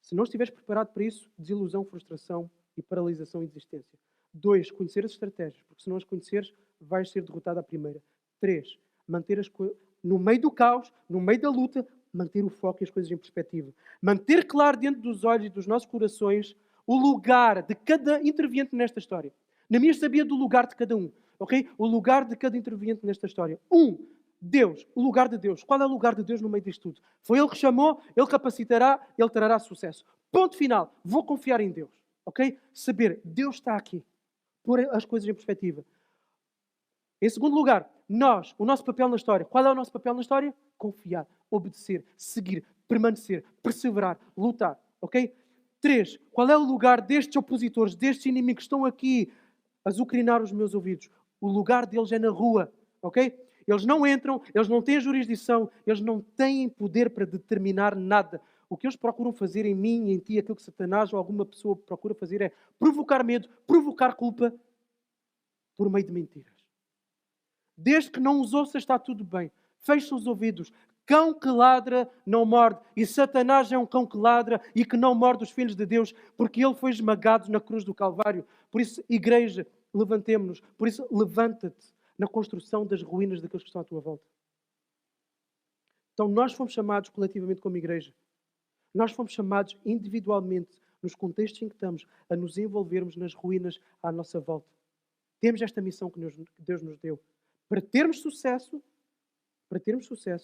Se não estiveres preparado para isso, desilusão, frustração e paralisação e desistência. 2, conhecer as estratégias, porque se não as conheceres, vais ser derrotado à primeira. 3, manter as coisas no meio do caos, no meio da luta, manter o foco e as coisas em perspectiva. Manter claro dentro dos olhos e dos nossos corações o lugar de cada interveniente nesta história. Neemias sabia do lugar de cada um, ok? O lugar de cada interveniente nesta história. Deus, o lugar de Deus. Qual é o lugar de Deus no meio disto tudo? Foi Ele que chamou, Ele capacitará, Ele trará sucesso. Ponto final. Vou confiar em Deus, ok? Saber, Deus está aqui. Pôr as coisas em perspectiva. Em segundo lugar, o nosso papel na história. Qual é o nosso papel na história? Confiar, obedecer, seguir, permanecer, perseverar, lutar, ok? 3, qual é o lugar destes opositores, destes inimigos que estão aqui a azucrinar os meus ouvidos? O lugar deles é na rua, ok? Eles não entram, eles não têm jurisdição, eles não têm poder para determinar nada. O que eles procuram fazer em mim, em ti, aquilo que Satanás ou alguma pessoa procura fazer é provocar medo, provocar culpa por meio de mentiras. Desde que não os ouças, está tudo bem. Fecha os ouvidos. Cão que ladra não morde. E Satanás é um cão que ladra e que não morde os filhos de Deus, porque ele foi esmagado na cruz do Calvário. Por isso, igreja, levantemo-nos. Por isso, levanta-te na construção das ruínas daqueles que estão à tua volta. Então, nós fomos chamados coletivamente como igreja. Nós fomos chamados individualmente, nos contextos em que estamos, a nos envolvermos nas ruínas à nossa volta. Temos esta missão que Deus nos deu. Para termos sucesso,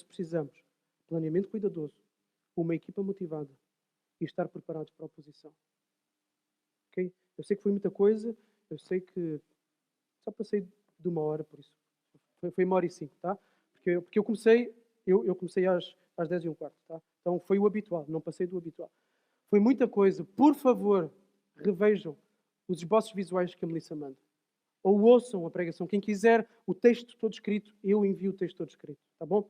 precisamos de planeamento cuidadoso, uma equipa motivada e estar preparados para a oposição. Okay? Eu sei que foi muita coisa, eu sei que só passei de 1 hora, por isso. Foi 1h05, tá? Porque eu comecei às 10h15, tá? Então foi o habitual, não passei do habitual. Foi muita coisa. Por favor, revejam os esboços visuais que a Melissa manda. Ou ouçam a pregação. Quem quiser o texto todo escrito, eu envio o texto todo escrito. Tá bom?